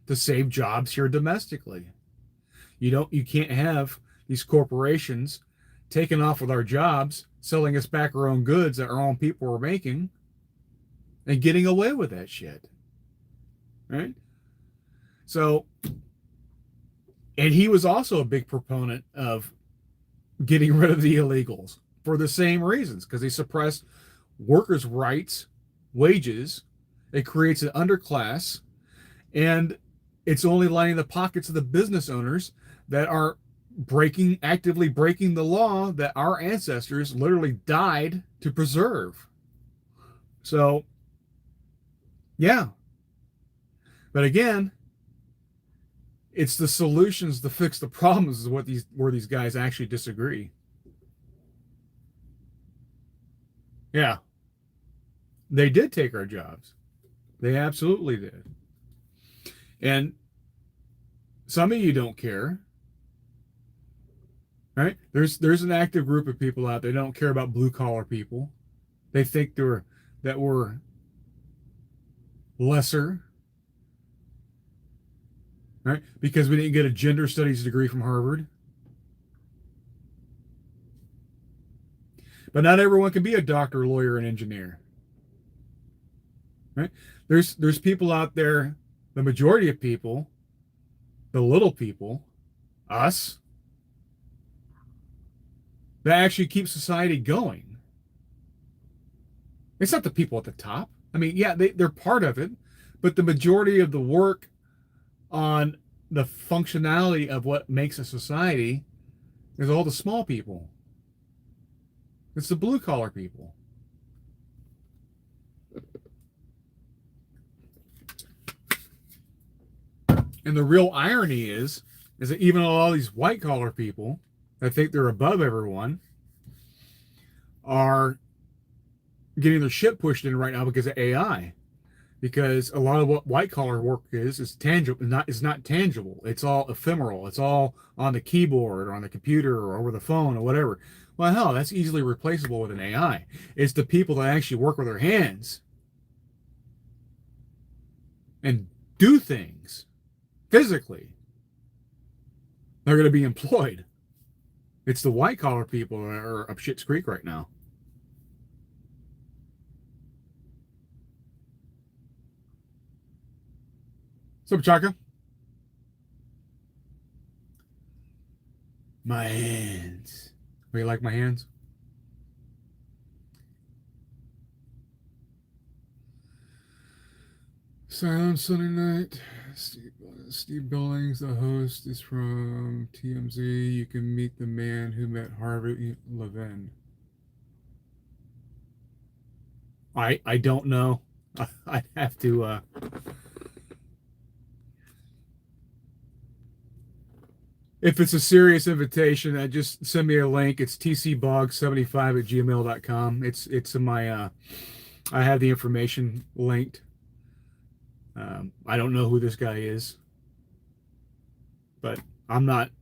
to save jobs here domestically. You can't have these corporations taking off with our jobs, selling us back our own goods that our own people were making, and getting away with that shit. Right? So, and he was also a big proponent of getting rid of the illegals for the same reasons, because they suppress workers' rights, wages, it creates an underclass, and it's only lining the pockets of the business owners that are actively breaking the law that our ancestors literally died to preserve. So, yeah. But again, it's the solutions to fix the problems is where these guys actually disagree. Yeah. They did take our jobs. They absolutely did. And some of you don't care. Right? There's an active group of people out there that don't care about blue collar people. They think that we're lesser. Right? Because we didn't get a gender studies degree from Harvard. But not everyone can be a doctor, lawyer, and engineer. Right? There's people out there, the majority of people, the little people, us, that actually keep society going. It's not the people at the top. I mean, yeah, they're part of it, but the majority of the work on the functionality of what makes a society is all the small people. It's the blue collar people. And the real irony is that even all these white collar people that think they're above everyone are getting their shit pushed in right now because of AI. Because a lot of what white collar work is tangible, is not tangible. It's all ephemeral. It's all on the keyboard or on the computer or over the phone or whatever. Well, hell, that's easily replaceable with an AI. It's the people that actually work with their hands and do things physically. They're going to be employed. It's the white collar people that are up shit's creek right now. So, Chaka, my hands. Oh, you like my hands? Silent Sunday Night. Steve Billings, the host, is from TMZ. You can meet the man who met Harvey Levin. I don't know. I'd have to. If it's a serious invitation, just send me a link. It's tcboggs75@gmail.com. It's in my. I have the information linked. I don't know who this guy is, but I'm not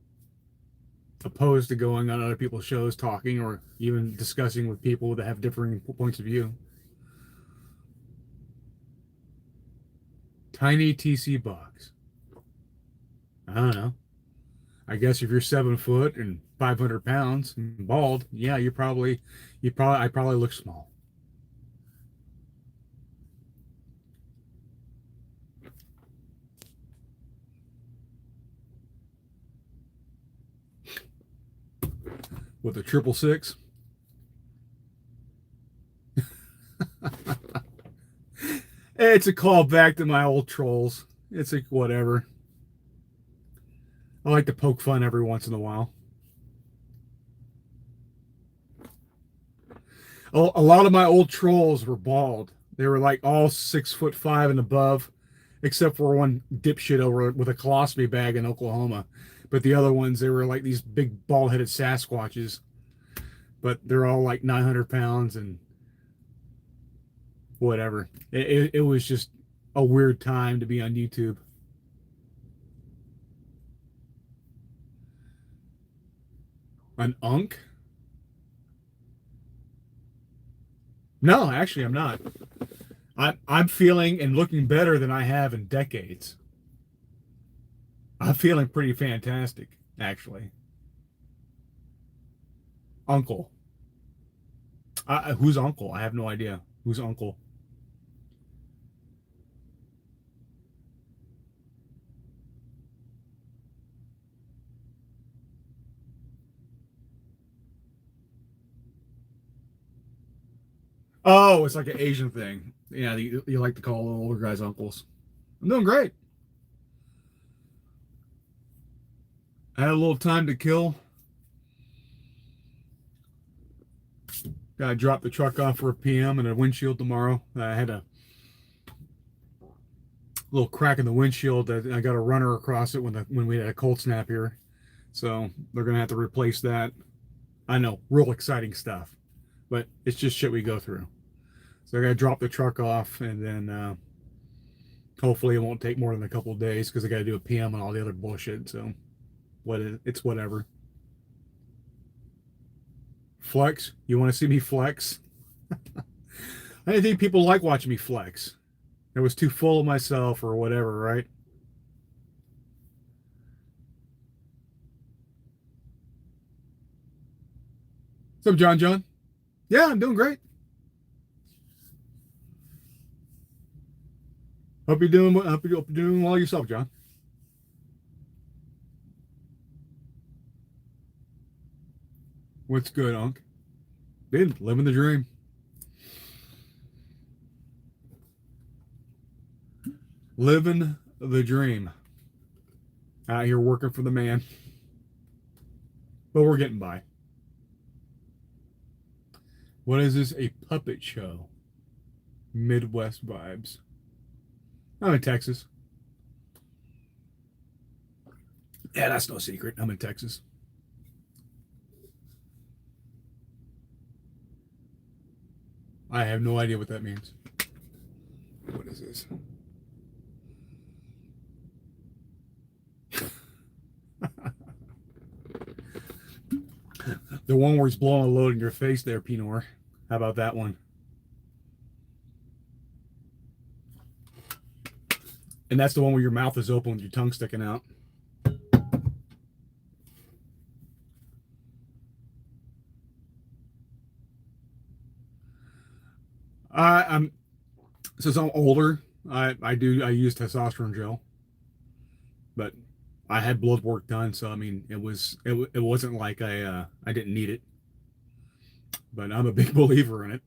opposed to going on other people's shows, talking, or even discussing with people that have differing points of view. Tiny TC Boggs. I don't know. I guess if you're 7 foot and 500 pounds and bald, yeah, I probably look small. With a 666. It's a call back to my old trolls. It's like whatever. I like to poke fun every once in a while. A lot of my old trolls were bald. They were like all 6'5" and above, except for one dipshit over with a colostomy bag in Oklahoma. But the other ones, they were like these big bald-headed Sasquatches. But they're all like 900 pounds and whatever. It was just a weird time to be on YouTube. An unk? No, actually, I'm not. I'm feeling and looking better than I have in decades. I'm feeling pretty fantastic, actually. Uncle. Who's uncle? I have no idea. Who's uncle? Oh, it's like an Asian thing. Yeah, you like to call older guys uncles. I'm doing great. I had a little time to kill. Got to drop the truck off for a PM and a windshield tomorrow. I had a little crack in the windshield. I got a runner across it when we had a cold snap here. So they're going to have to replace that. I know, real exciting stuff. But it's just shit we go through. So I got to drop the truck off, and then hopefully it won't take more than a couple of days because I got to do a PM and all the other bullshit. So it's whatever. Flex? You want to see me flex? I didn't think people like watching me flex. I was too full of myself or whatever, right? What's up, John John? Yeah, I'm doing great. Hope you're doing well yourself, John. What's good, Unc? Been living the dream. Living the dream. Out here working for the man. But we're getting by. What is this? A puppet show? Midwest vibes. I'm in Texas. Yeah, that's no secret. I'm in Texas. I have no idea what that means. What is this? The one where he's blowing a load in your face there, Pinor. How about that one? And that's the one where your mouth is open with your tongue sticking out. I'm since I'm older, I use testosterone gel, but I had blood work done, so I mean it wasn't like I didn't need it, but I'm a big believer in it.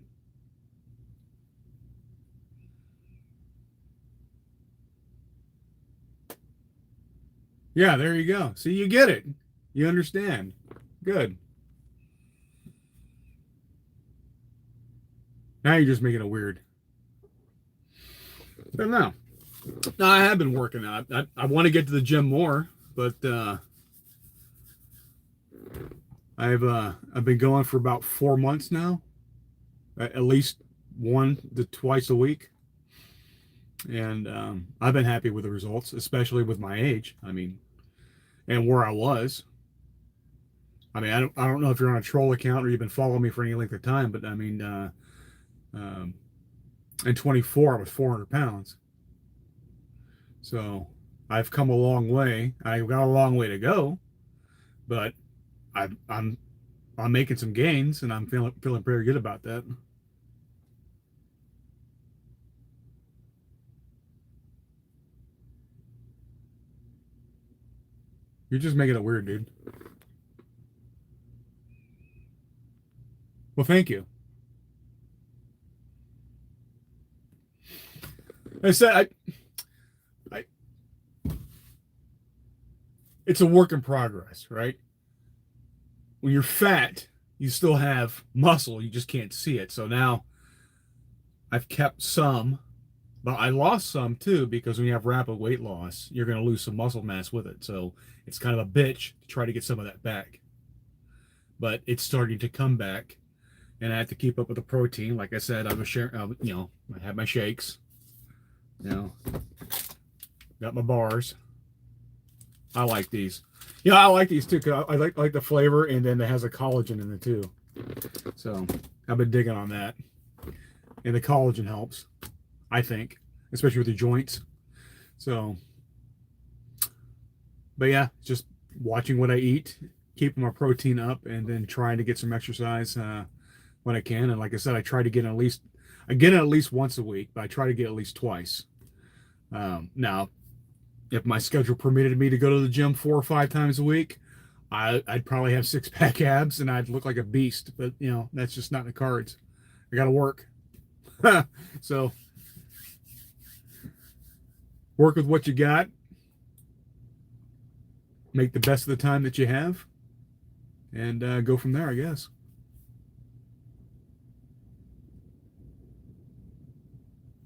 Yeah, there you go. See, you get it. You understand. Good. Now you're just making it weird. But no, no, I have been working out. I want to get to the gym more, but I've been going for about 4 months now, at least one to twice a week, and I've been happy with the results, especially with my age. I mean, and where I was. I mean, I don't know if you're on a troll account or you've been following me for any length of time, but I mean, um, in 24, I was 400 pounds. So I've come a long way. I've got a long way to go, but I'm I'm making some gains, and I'm feeling pretty good about that. You're just making it weird, dude. Well, thank you. I said I it's a work in progress, right? When you're fat, you still have muscle, you just can't see it. So now I've kept some, but I lost some too because when you have rapid weight loss, you're going to lose some muscle mass with it. So it's kind of a bitch to try to get some of that back. But it's starting to come back, and I have to keep up with the protein. Like I said, I was sharing, I had my shakes, you know, got my bars. I like these. Yeah, I like these too. Cause I like the flavor, and then it has a collagen in it too. So I've been digging on that, and the collagen helps, I think, especially with your joints. So, but yeah, just watching what I eat, keeping my protein up, and then trying to get some exercise when I can. And like I said, I get it at least once a week, but I try to get at least twice. Now, if my schedule permitted me to go to the gym 4 or 5 times a week, I'd probably have six pack abs and I'd look like a beast. But that's just not in the cards. I got to work. So work with what you got. Make the best of the time that you have, and go from there, I guess.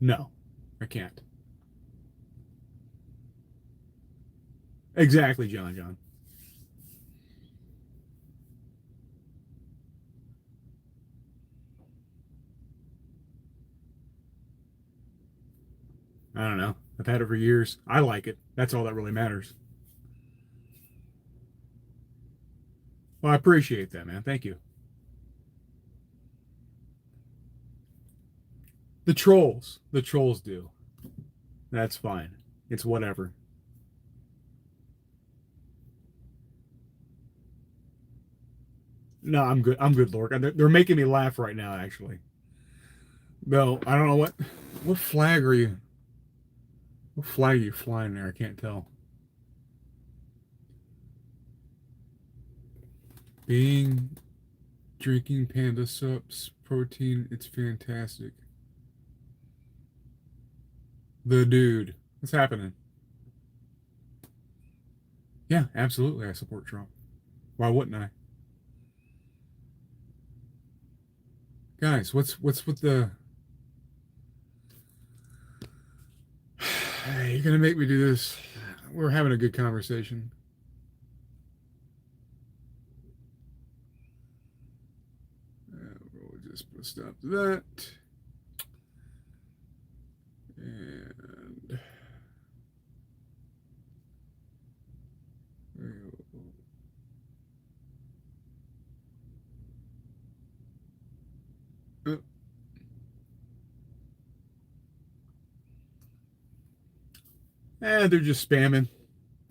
No, I can't. Exactly, John. John. I don't know. I've had it for years. I like it. That's all that really matters. Well, I appreciate that, man. Thank you. The trolls do. That's fine. It's whatever. No, I'm good. I'm good, Lord. They're making me laugh right now, actually. No, I don't know what flag are you? What flag are you flying there? I can't tell. Being drinking panda subs protein. It's fantastic. The dude. What's happening? Yeah, absolutely. I support Trump. Why wouldn't I? Guys, what's with the? Hey, you're gonna make me do this. We're having a good conversation. We'll just put a stop to that. And They're just spamming,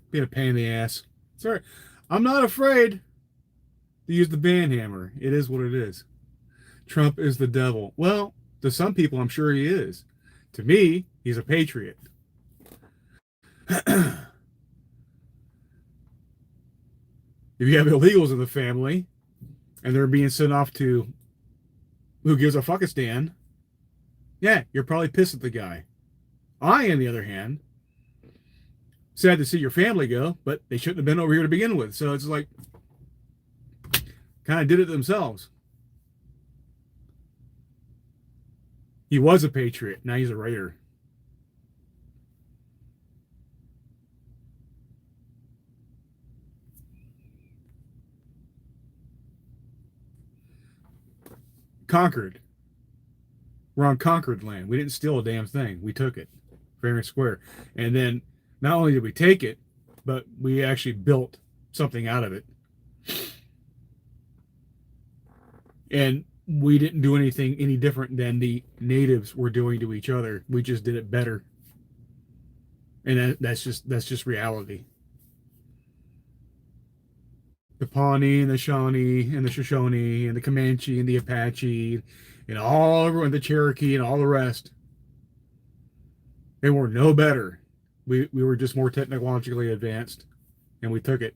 being a pain in the ass. Sorry, I'm not afraid to use the ban hammer. It is what it is. Trump is the devil. Well, to some people, I'm sure he is. To me, he's a patriot. If you have illegals in the family and they're being sent off to who gives a fuckistan, yeah, you're probably pissed at the guy. I, on the other hand, sad to see your family go, but they shouldn't have been over here to begin with. So it's like, kind of did it themselves. He was a patriot. Now he's a raider. Conquered. We're on conquered land. We didn't steal a damn thing. We took it fair and square. And then not only did we take it, but we actually built something out of it. And we didn't do anything any different than the natives were doing to each other. We just did it better. And that's just reality. The Pawnee and the Shawnee and the Shoshone and the Comanche and the Apache and all everyone, the Cherokee and all the rest. They were no better. We were just more technologically advanced, and we took it.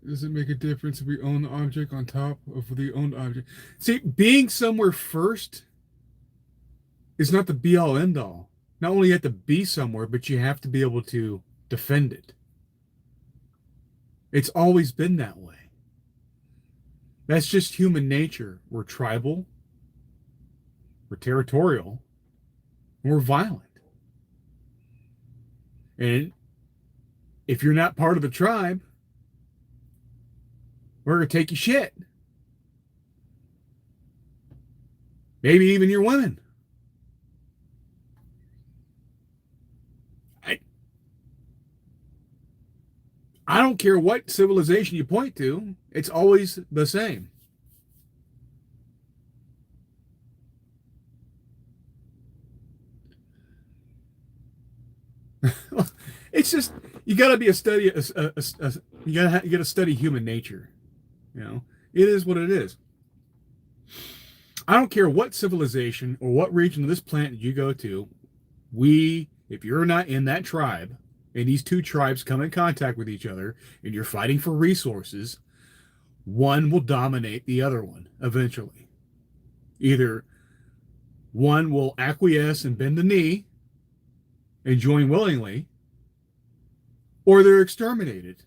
Does it make a difference if we own the object on top of the owned object? See, being somewhere first is not the be all end all. Not only you have to be somewhere, but you have to be able to defend it. It's always been that way. That's just human nature. We're tribal, we're territorial, and we're violent. And if you're not part of the tribe, we're going to take your shit. Maybe even your women. I don't care what civilization you point to, it's always the same. It's just you got to be you got to study human nature. You know, it is what it is. I don't care what civilization or what region of this planet you go to. If you're not in that tribe, and these two tribes come in contact with each other, and you're fighting for resources, one will dominate the other one eventually. Either one will acquiesce and bend the knee and join willingly, or they're exterminated.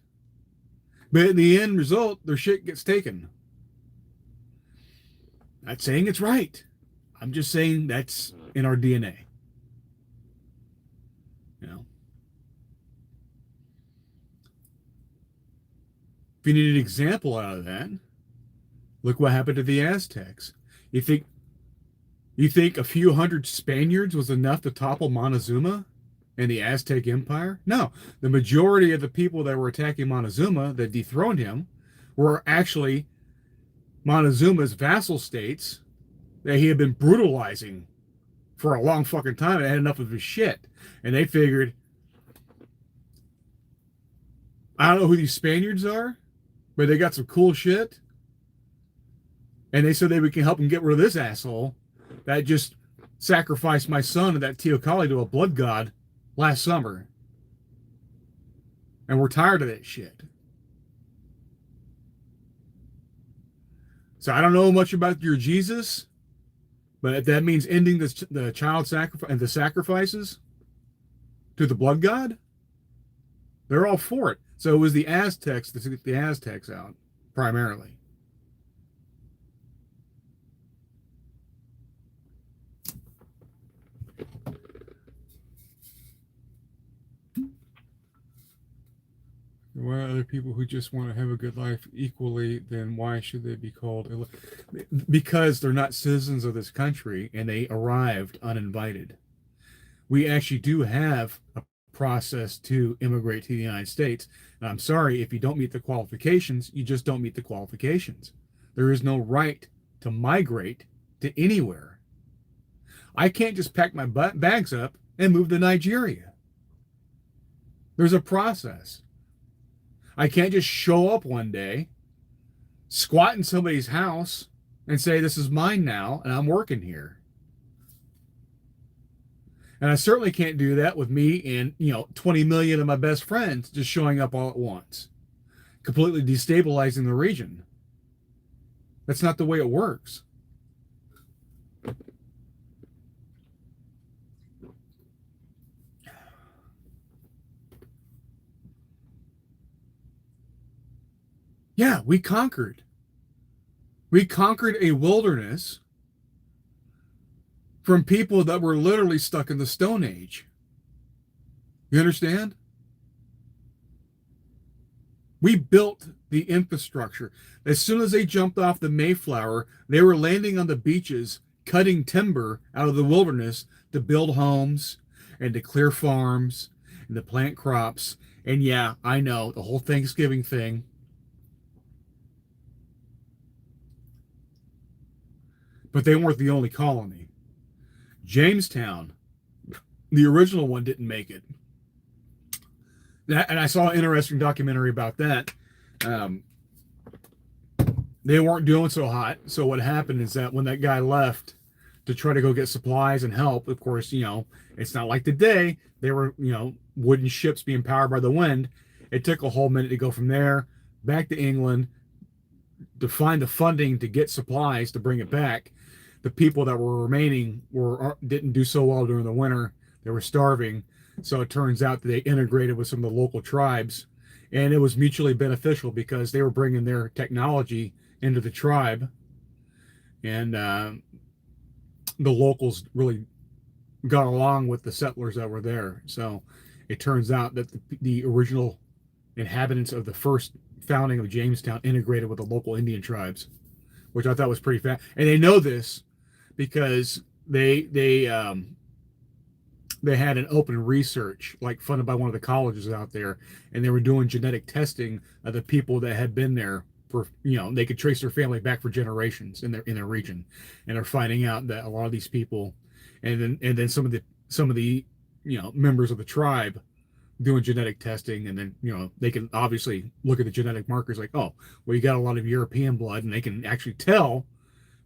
But in the end result, their shit gets taken. Not saying it's right. I'm just saying that's in our DNA. You know. If you need an example out of that, look what happened to the Aztecs. You think a few hundred Spaniards was enough to topple Montezuma and the Aztec Empire? No. The majority of the people that were attacking Montezuma that dethroned him were actually Montezuma's vassal states that he had been brutalizing for a long fucking time and had enough of his shit. And they figured, I don't know who these Spaniards are, but they got some cool shit. And they said we can help them get rid of this asshole that just sacrificed my son and that Teocalli to a blood god last summer. And we're tired of that shit. So I don't know much about your Jesus, but if that means ending the child sacrifice and the sacrifices to the blood god, they're all for it. So it was the Aztecs that took the Aztecs out, primarily. Why are other people who just want to have a good life equally, then why should they be called? Because they're not citizens of this country and they arrived uninvited. We actually do have a process to immigrate to the United States. And I'm sorry, if you don't meet the qualifications, you just don't meet the qualifications. There is no right to migrate to anywhere. I can't just pack my bags up and move to Nigeria. There's a process. I can't just show up one day, squat in somebody's house, and say, this is mine now, and I'm working here. And I certainly can't do that with me and, 20 million of my best friends just showing up all at once, completely destabilizing the region. That's not the way it works. Yeah, we conquered. We conquered a wilderness from people that were literally stuck in the Stone Age. You understand? We built the infrastructure. As soon as they jumped off the Mayflower, they were landing on the beaches, cutting timber out of the wilderness to build homes and to clear farms and to plant crops. And yeah, I know the whole Thanksgiving thing. But they weren't the only colony. Jamestown, the original one, didn't make it. And I saw an interesting documentary about that. They weren't doing so hot. So what happened is that when that guy left to try to go get supplies and help, of course, it's not like today. They were, wooden ships being powered by the wind. It took a whole minute to go from there back to England to find the funding to get supplies to bring it back. The people that were remaining didn't do so well during the winter. They were starving. So it turns out that they integrated with some of the local tribes, and it was mutually beneficial because they were bringing their technology into the tribe, and the locals really got along with the settlers that were there. So it turns out that the original inhabitants of the first founding of Jamestown integrated with the local Indian tribes, which I thought was pretty fast. And they know this because they had an open research, like funded by one of the colleges out there, and they were doing genetic testing of the people that had been there for, they could trace their family back for generations in their region, and they're finding out that a lot of these people, and then some of the members of the tribe doing genetic testing, and then they can obviously look at the genetic markers like, oh, well, you got a lot of European blood, and they can actually tell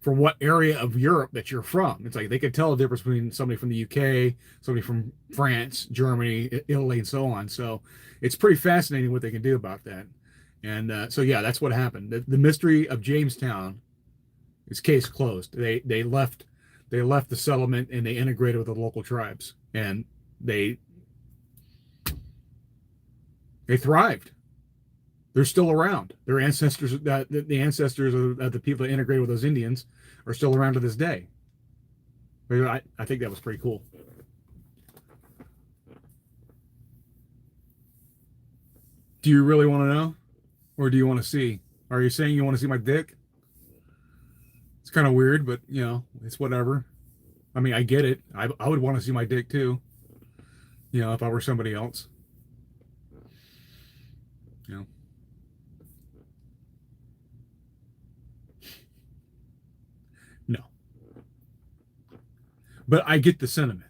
from what area of Europe that you're from. It's like they could tell the difference between somebody from the UK, somebody from France, Germany, Italy, and so on. So it's pretty fascinating what they can do about that. And so yeah, that's what happened. The mystery of Jamestown is case closed. They left the settlement and they integrated with the local tribes, and they thrived. They're still around. Their ancestors, the ancestors of the people that integrated with those Indians, are still around to this day. I think that was pretty cool. Do you really want to know? Or do you want to see? Are you saying you want to see my dick? It's kind of weird, but, it's whatever. I mean, I get it. I would want to see my dick too, if I were somebody else. No. But I get the sentiment.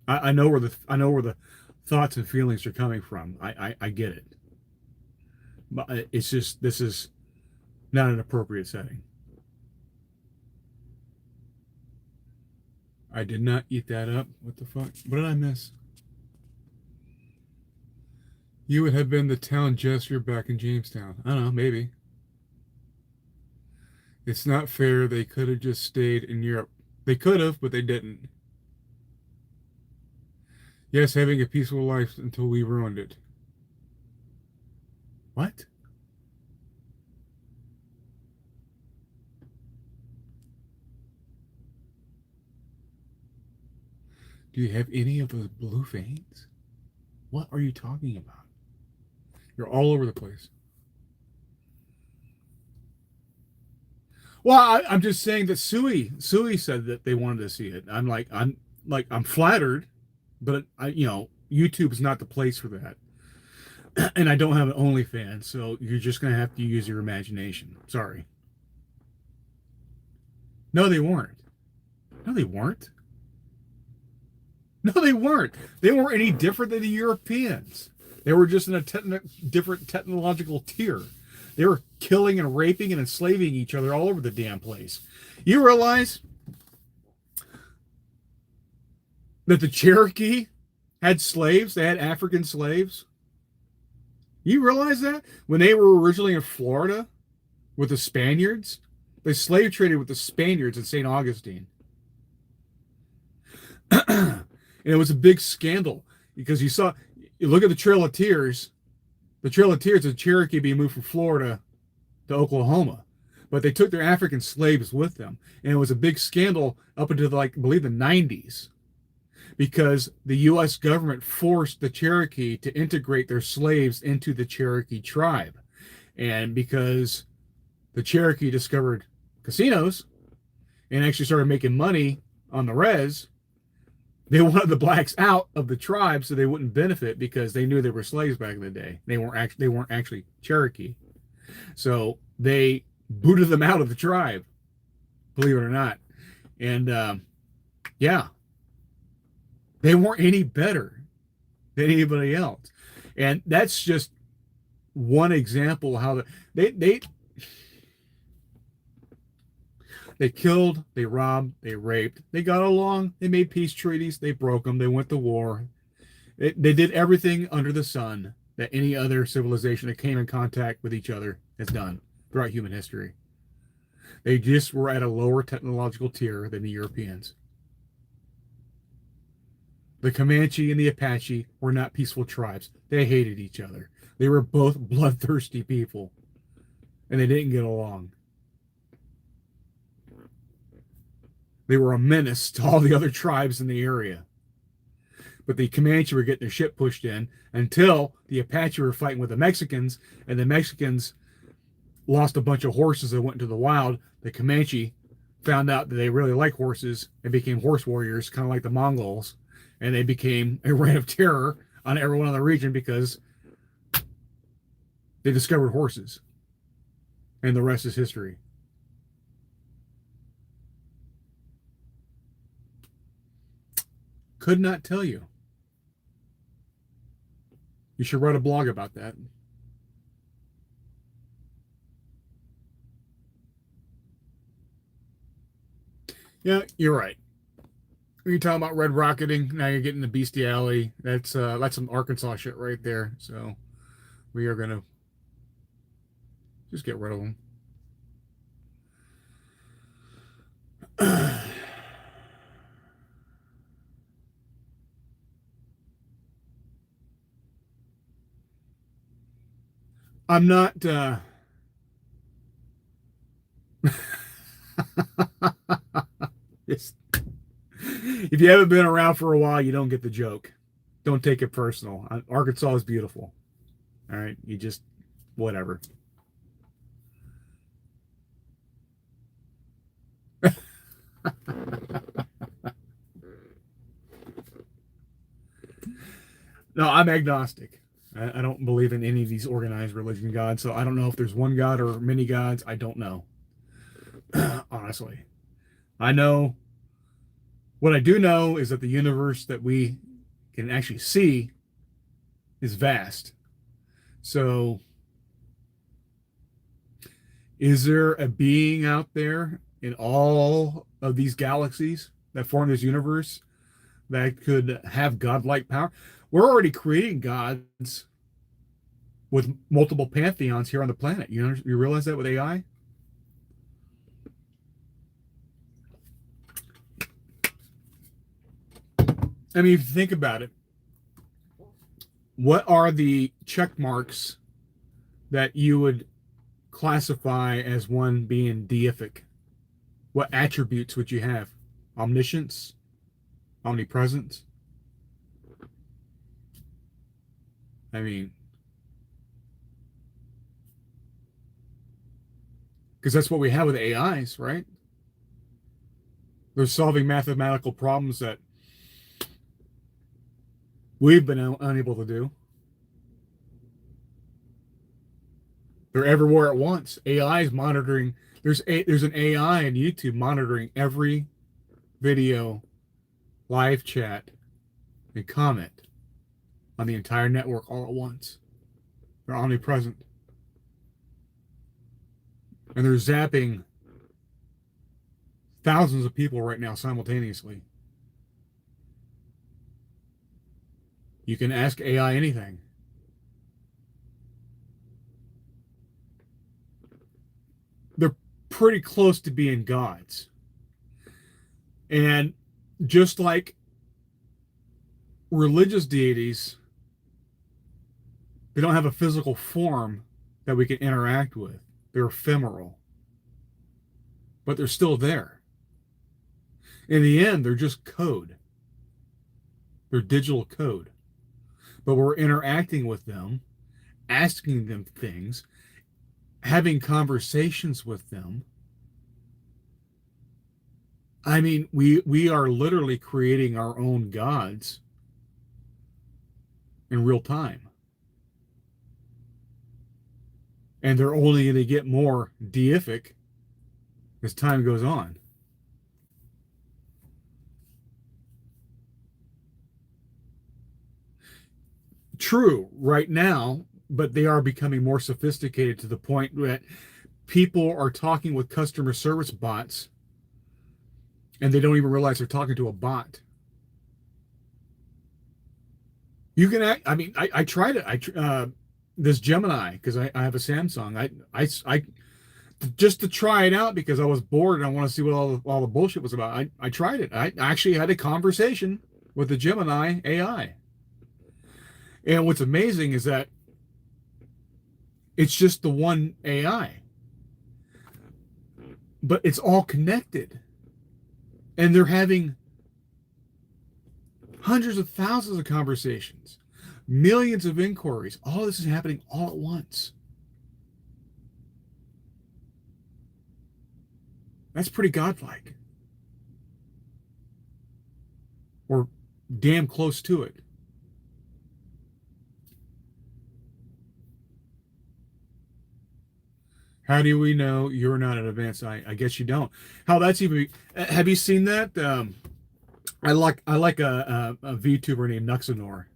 I know where the thoughts and feelings are coming from. I get it. But it's just, this is not an appropriate setting. I did not eat that up. What the fuck? What did I miss? You would have been the town jester back in Jamestown. I don't know, maybe. It's not fair. They could have just stayed in Europe. They could have, but they didn't. Yes, having a peaceful life until we ruined it. What? Do you have any of those blue veins? What are you talking about? You're all over the place. Well, I'm just saying that Sui said that they wanted to see it. I'm flattered, but YouTube is not the place for that. And I don't have an OnlyFans, so you're just going to have to use your imagination. Sorry. No, they weren't. No, they weren't. No, they weren't. They weren't any different than the Europeans. They were just in a different technological tier. They were killing and raping and enslaving each other all over the damn place. You realize that the Cherokee had slaves? They had African slaves. You realize that? When they were originally in Florida with the Spaniards, they slave traded with the Spaniards in St. Augustine. And it was a big scandal because you look at the Trail of Tears. The Trail of Tears is a Cherokee being moved from Florida to Oklahoma. But they took their African slaves with them. And it was a big scandal up until, I believe, the 90s. Because the U.S. government forced the Cherokee to integrate their slaves into the Cherokee tribe. And because the Cherokee discovered casinos and actually started making money on the res, they wanted the blacks out of the tribe so they wouldn't benefit because they knew they were slaves back in the day. They weren't actually Cherokee. So they booted them out of the tribe, believe it or not. And yeah, they weren't any better than anybody else. And that's just one example of how they killed, they robbed, they raped, they got along, they made peace treaties, they broke them, they went to war. They did everything under the sun that any other civilization that came in contact with each other has done throughout human history. They just were at a lower technological tier than the Europeans. The Comanche and the Apache were not peaceful tribes. They hated each other. They were both bloodthirsty people, and they didn't get along. They were a menace to all the other tribes in the area. But the Comanche were getting their shit pushed in until the Apache were fighting with the Mexicans, and the Mexicans lost a bunch of horses that went into the wild. The Comanche found out that they really like horses and became horse warriors, kind of like the Mongols. And they became a reign of terror on everyone in the region because they discovered horses. And the rest is history. Could not tell you. You should write a blog about that. Yeah, you're right. When you're talking about red rocketing, now you're getting the bestiality. That's some Arkansas shit right there. So we are gonna just get rid of them. I'm not if you haven't been around for a while, you don't get the joke. Don't take it personal. Arkansas is beautiful. All right, you just whatever. No, I'm agnostic. I don't believe in any of these organized religion gods, so I don't know if there's one god or many gods. I don't know. Honestly. I know what I do know is that the universe that we can actually see is vast. So is there a being out there in all of these galaxies that form this universe that could have godlike power? We're already creating gods with multiple pantheons here on the planet. You realize that with AI? I mean, if you think about it, what are the check marks that you would classify as one being deific? What attributes would you have? Omniscience? Omnipresence? I mean, because that's what we have with AIs, right? They're solving mathematical problems that we've been unable to do. They're everywhere at once. AI is monitoring. There's an AI in YouTube monitoring every video, live chat, and comment on the entire network all at once. They're omnipresent. And they're zapping thousands of people right now simultaneously. You can ask AI anything. They're pretty close to being gods. And just like religious deities, they don't have a physical form that we can interact with. They're ephemeral, but they're still there. In the end, they're just code. They're digital code. But we're interacting with them, asking them things, having conversations with them. I mean, we are literally creating our own gods in real time. And they're only going to get more deific as time goes on. True, right now, but they are becoming more sophisticated to the point that people are talking with customer service bots and they don't even realize they're talking to a bot. You can act, I mean, I tried it. This Gemini, because I have a Samsung. I just to try it out because I was bored and I want to see what all the bullshit was about. I tried it. I actually had a conversation with the Gemini AI. And what's amazing is that it's just the one AI, but it's all connected. And they're having hundreds of thousands of conversations, millions of inquiries. All this is happening all at once. That's pretty godlike. Or damn close to it. How do we know you're not an advanced? I guess you don't. How that's even? Have you seen that? I like a VTuber named Nuxanor,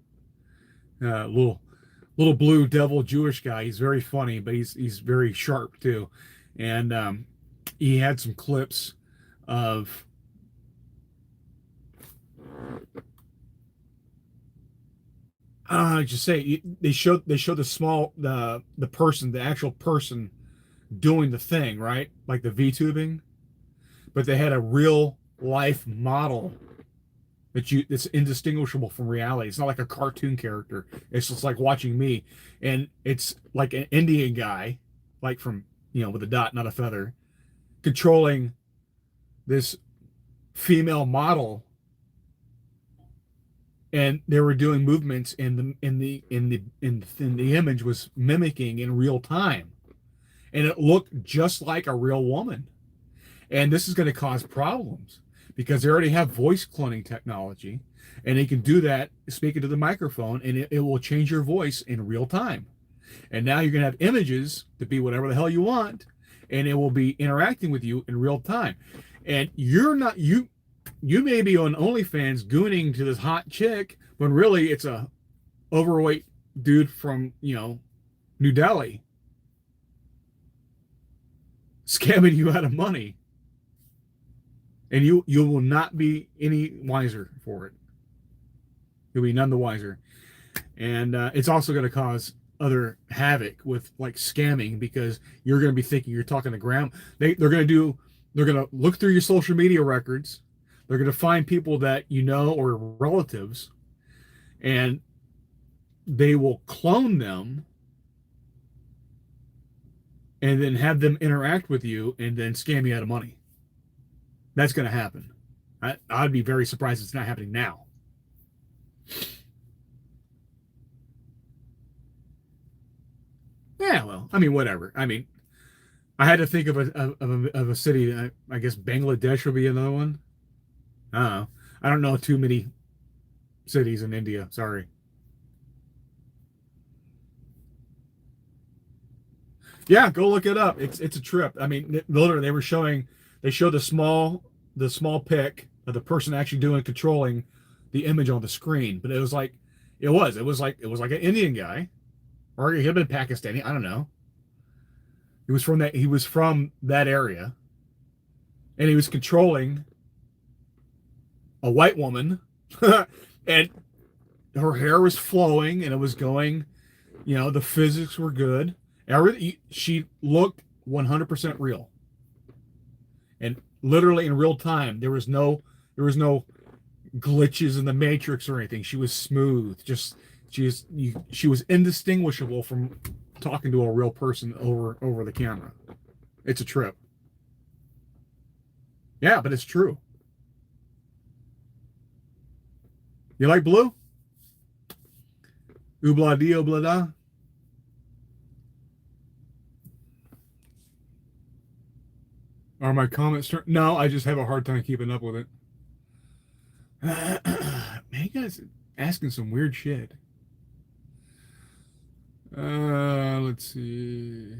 little blue devil Jewish guy. He's very funny, but he's very sharp too, and he had some clips of just say they showed the actual person doing the thing, right, like the VTubing, but they had a real life model that's indistinguishable from reality. It's not like a cartoon character. It's just like watching me, and it's like an Indian guy, like from with a dot, not a feather, controlling this female model, and they were doing movements, and the image was mimicking in real time, and it looked just like a real woman. And this is going to cause problems because they already have voice cloning technology, and they can do that speaking to the microphone, and it will change your voice in real time. And now you're going to have images to be whatever the hell you want, and it will be interacting with you in real time. And you may be on OnlyFans gooning to this hot chick when really it's a overweight dude from New Delhi scamming you out of money, and you will not be any wiser for it. You'll be none the wiser. And it's also going to cause other havoc with like scamming, because you're going to be thinking you're talking to grandma. They're going to look through your social media records. They're going to find people that or relatives, and they will clone them and then have them interact with you and then scam you out of money. That's going to happen. I'd be very surprised it's not happening now. Yeah, well, I mean, whatever. I mean, I had to think of a city. I guess Bangladesh would be another one. I don't know. I don't know too many cities in India. Sorry. Yeah, go look it up. It's a trip. I mean, literally, they showed the small pic of the person actually doing controlling the image on the screen, but it was like an Indian guy, or he had been Pakistani. I don't know. He was from that area, and he was controlling a white woman, and her hair was flowing, and it was going. The physics were good. She looked 100% real, and literally in real time. There was no glitches in the matrix or anything. She was smooth. She was indistinguishable from talking to a real person over the camera. It's a trip. Yeah, but it's true. You like blue? Oobla dee oobla da. Are my comments No, I just have a hard time keeping up with it. Man, you guys asking some weird shit. Let's see.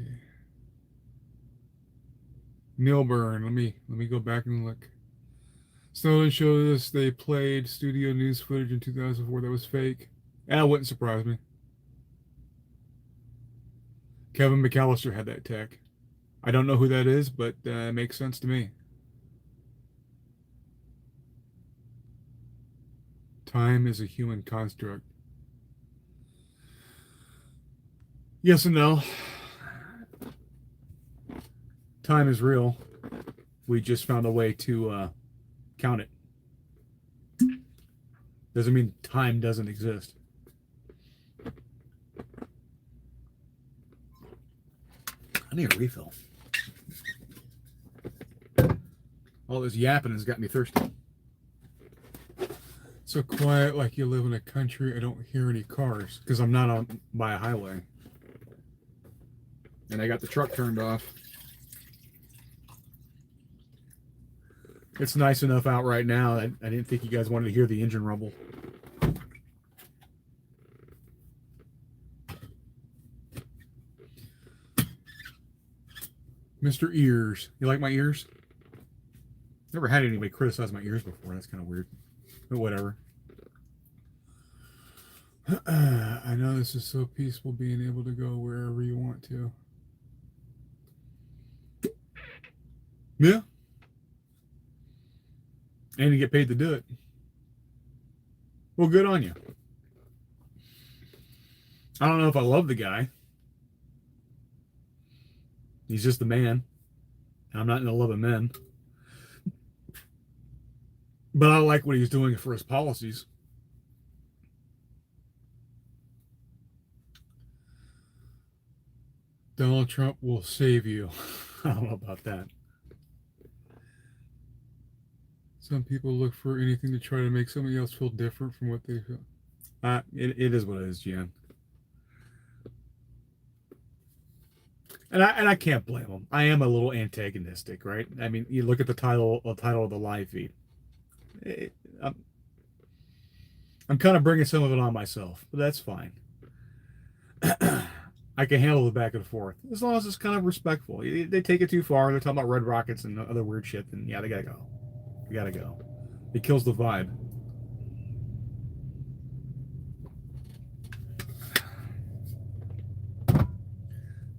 Milburn. Let me go back and look. Snowden showed us they played studio news footage in 2004 that was fake. That wouldn't surprise me. Kevin McAllister had that tech. I don't know who that is, but it makes sense to me. Time is a human construct. Yes and no. Time is real. We just found a way to count it. Doesn't mean time doesn't exist. I need a refill. All this yapping has got me thirsty. So quiet, like you live in a country. I don't hear any cars because I'm not on by a highway. And I got the truck turned off. It's nice enough out right now. I didn't think you guys wanted to hear the engine rumble. Mr. Ears. You like my ears? Never had anybody criticize my ears before. That's kind of weird. But whatever. I know this is so peaceful, being able to go wherever you want to. Yeah. And you get paid to do it. Well, good on you. I don't know if I love the guy. He's just a man. I'm not in the love of men. But I like what he's doing for his policies. Donald Trump will save you. I don't know about that. Some people look for anything to try to make somebody else feel different from what they feel. It is what it is, Jan. And I can't blame him. I am a little antagonistic, right? I mean, you look at the title of the live feed. I'm kind of bringing some of it on myself, but that's fine. I can handle the back and forth as long as it's kind of respectful. They take it too far. They're talking about red rockets and other weird shit. Then yeah, they gotta go. They gotta go. It kills the vibe.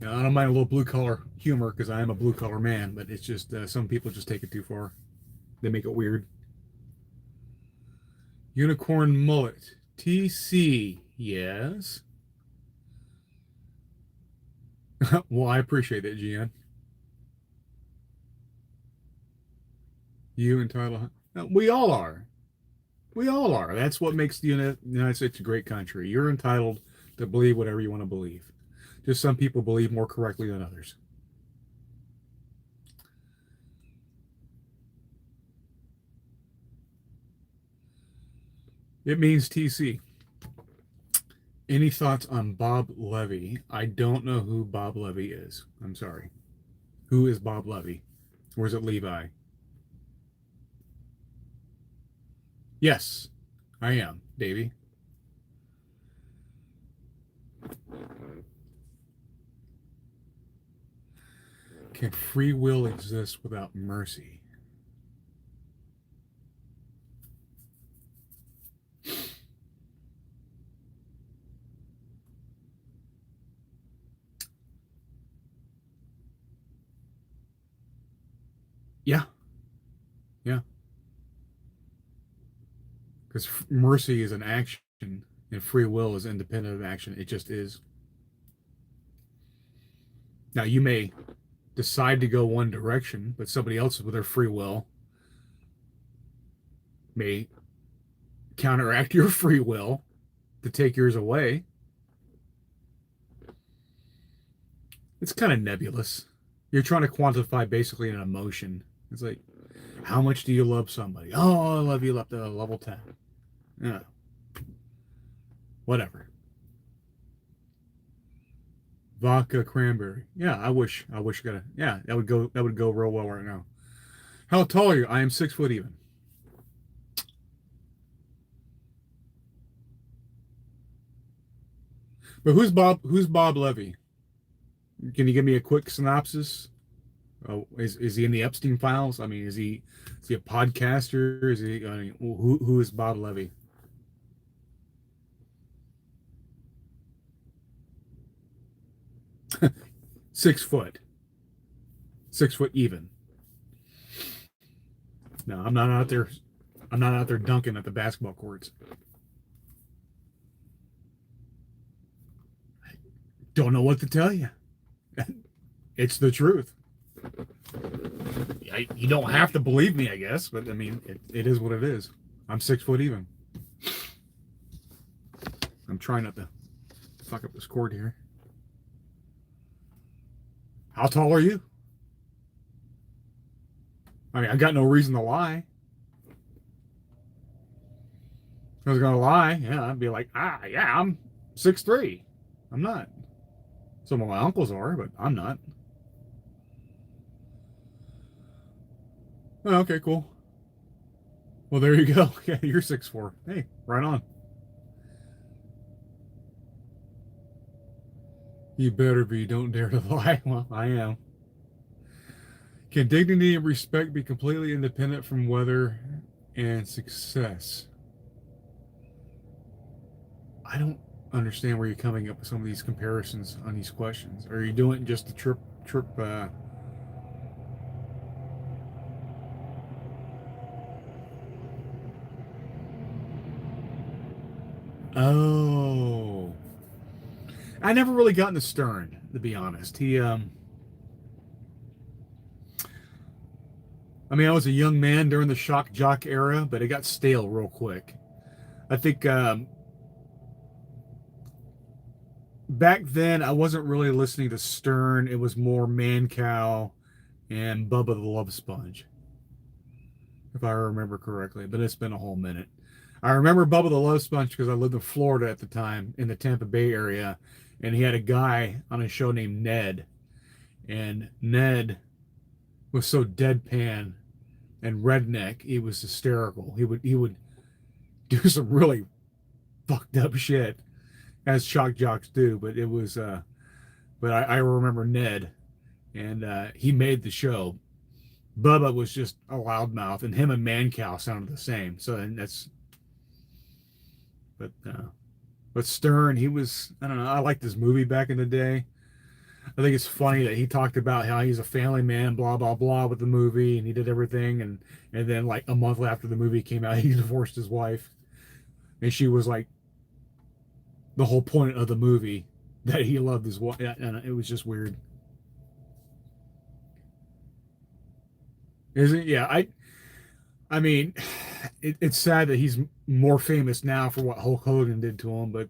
Now, I don't mind a little blue collar humor because I am a blue collar man, but it's just some people just take it too far. They make it weird. Unicorn mullet. TC. Yes. Well, I appreciate that, Gian. You entitled. We all are. We all are. That's what makes the United States a great country. You're entitled to believe whatever you want to believe. Just some people believe more correctly than others. It means TC. Any thoughts on Bob Levy? I don't know who Bob Levy is. I'm sorry. Who is Bob Levy? Or is it Levi? Yes, I am. Davey. Can free will exist without mercy? Yeah, yeah. Because mercy is an action and free will is independent of action. It just is. Now, you may decide to go one direction, but somebody else with their free will may counteract your free will to take yours away. It's kind of nebulous. You're trying to quantify basically an emotion. It's like, how much do you love somebody? Oh, I love you up to level 10. Yeah, whatever. Vodka cranberry. Yeah, I wish I got a, yeah, that would go real well right now. How tall are you? I am 6 foot even. But who's Bob Levy? Can you give me a quick synopsis? Oh, is he in the Epstein files? I mean, is he a podcaster? Is he? I mean, who is Bob Levy? 6 foot, 6 foot even. No, I'm not out there. I'm not out there dunking at the basketball courts. Don't know what to tell you. It's the truth. You don't have to believe me, I guess, but I mean, it is what it is. I'm 6 foot even. I'm trying not to fuck up this cord here. How tall are you? I mean, I got no reason to lie. If I was gonna lie, yeah, I'd be like, yeah, I'm 6'3". I'm not. Some of my uncles are, but I'm not. Oh, okay, cool. Well, there you go. Yeah, you're 6'4". Hey, right on. You better be. Don't dare to lie. Well, I am. Can dignity and respect be completely independent from weather and success? I don't understand where you're coming up with some of these comparisons on these questions. Are you doing just the trip? Oh, I never really got into Stern, to be honest. I mean, I was a young man during the shock jock era, but it got stale real quick. I think back then I wasn't really listening to Stern. It was more Mancow and Bubba the Love Sponge, if I remember correctly. But it's been a whole minute. I remember Bubba the Love Sponge because I lived in Florida at the time, in the Tampa Bay area, and he had a guy on a show named Ned, and Ned was so deadpan and redneck, he was hysterical. He would do some really fucked up shit, as shock jocks do. But it was, but I remember Ned, and he made the show. Bubba was just a loudmouth, and him and Mancow sounded the same. So, and that's, but Stern, he was, I don't know. I liked his movie back in the day. I think it's funny that he talked about how he's a family man, blah blah blah, with the movie, and he did everything, and then like a month after the movie came out, he divorced his wife, and she was like the whole point of the movie, that he loved his wife, and it was just weird. Isn't it? Yeah, I mean, it's sad that he's more famous now for what Hulk Hogan did to him, but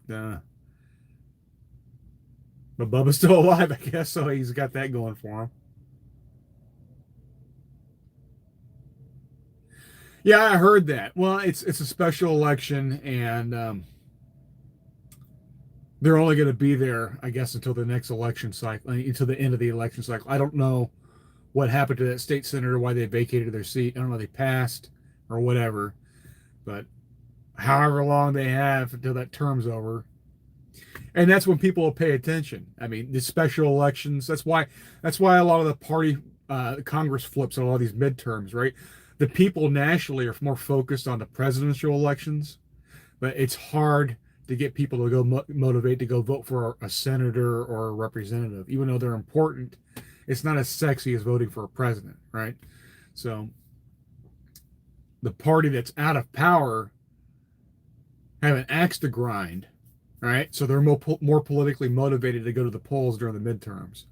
Bubba's still alive, I guess, so he's got that going for him. Yeah, I heard that. Well, it's a special election, and they're only going to be there, I guess, until the next election cycle, until the end of the election cycle. I don't know what happened to that state senator, why they vacated their seat. I don't know if they passed or whatever, but however long they have until that term's over. And that's when people will pay attention. I mean, the special elections. That's why a lot of the party Congress flips on all these midterms, right? The people nationally are more focused on the presidential elections, but it's hard to get people to go motivate to go vote for a senator or a representative, even though they're important. It's not as sexy as voting for a president, right? So the party that's out of power have an axe to grind, right? So they're more politically motivated to go to the polls during the midterms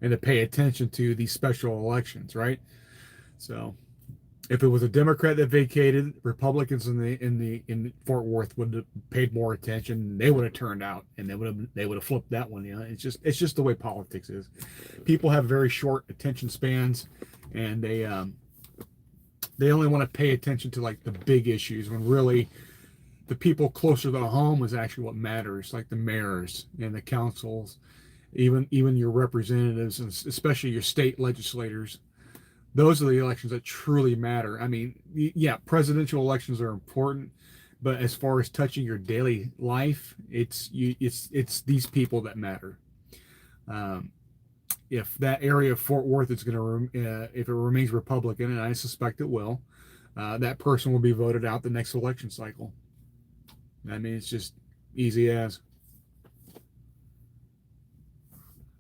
and to pay attention to these special elections, right? So if it was a Democrat that vacated, Republicans in Fort Worth would have paid more attention. They would have turned out, and they would have flipped that one. You know, it's just the way politics is. People have very short attention spans, and they only want to pay attention to like the big issues when really the people closer to home is actually what matters, like the mayors and the councils, even your representatives, and especially your state legislators. Those are the elections that truly matter. I mean, yeah, presidential elections are important, but as far as touching your daily life, it's these people that matter. Um, if that area of Fort Worth is going to, if it remains Republican, and I suspect it will, that person will be voted out the next election cycle. I mean, it's just easy as.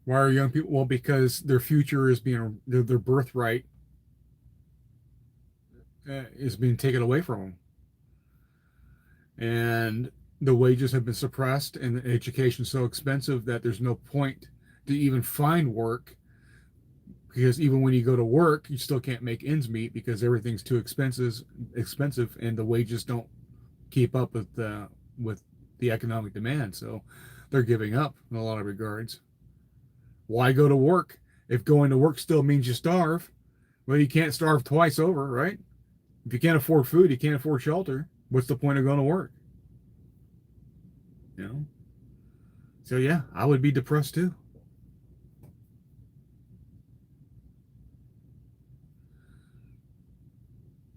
Why are young people? Well, because their future is being, their birthright is being taken away from them. And the wages have been suppressed, and the education is so expensive that there's no point to even find work, because even when you go to work, you still can't make ends meet because everything's too expensive, and the wages don't keep up with the economic demand. So they're giving up in a lot of regards. Why go to work if going to work still means you starve? Well, you can't starve twice over, right? If you can't afford food, you can't afford shelter. What's the point of going to work? You know? So yeah, I would be depressed too.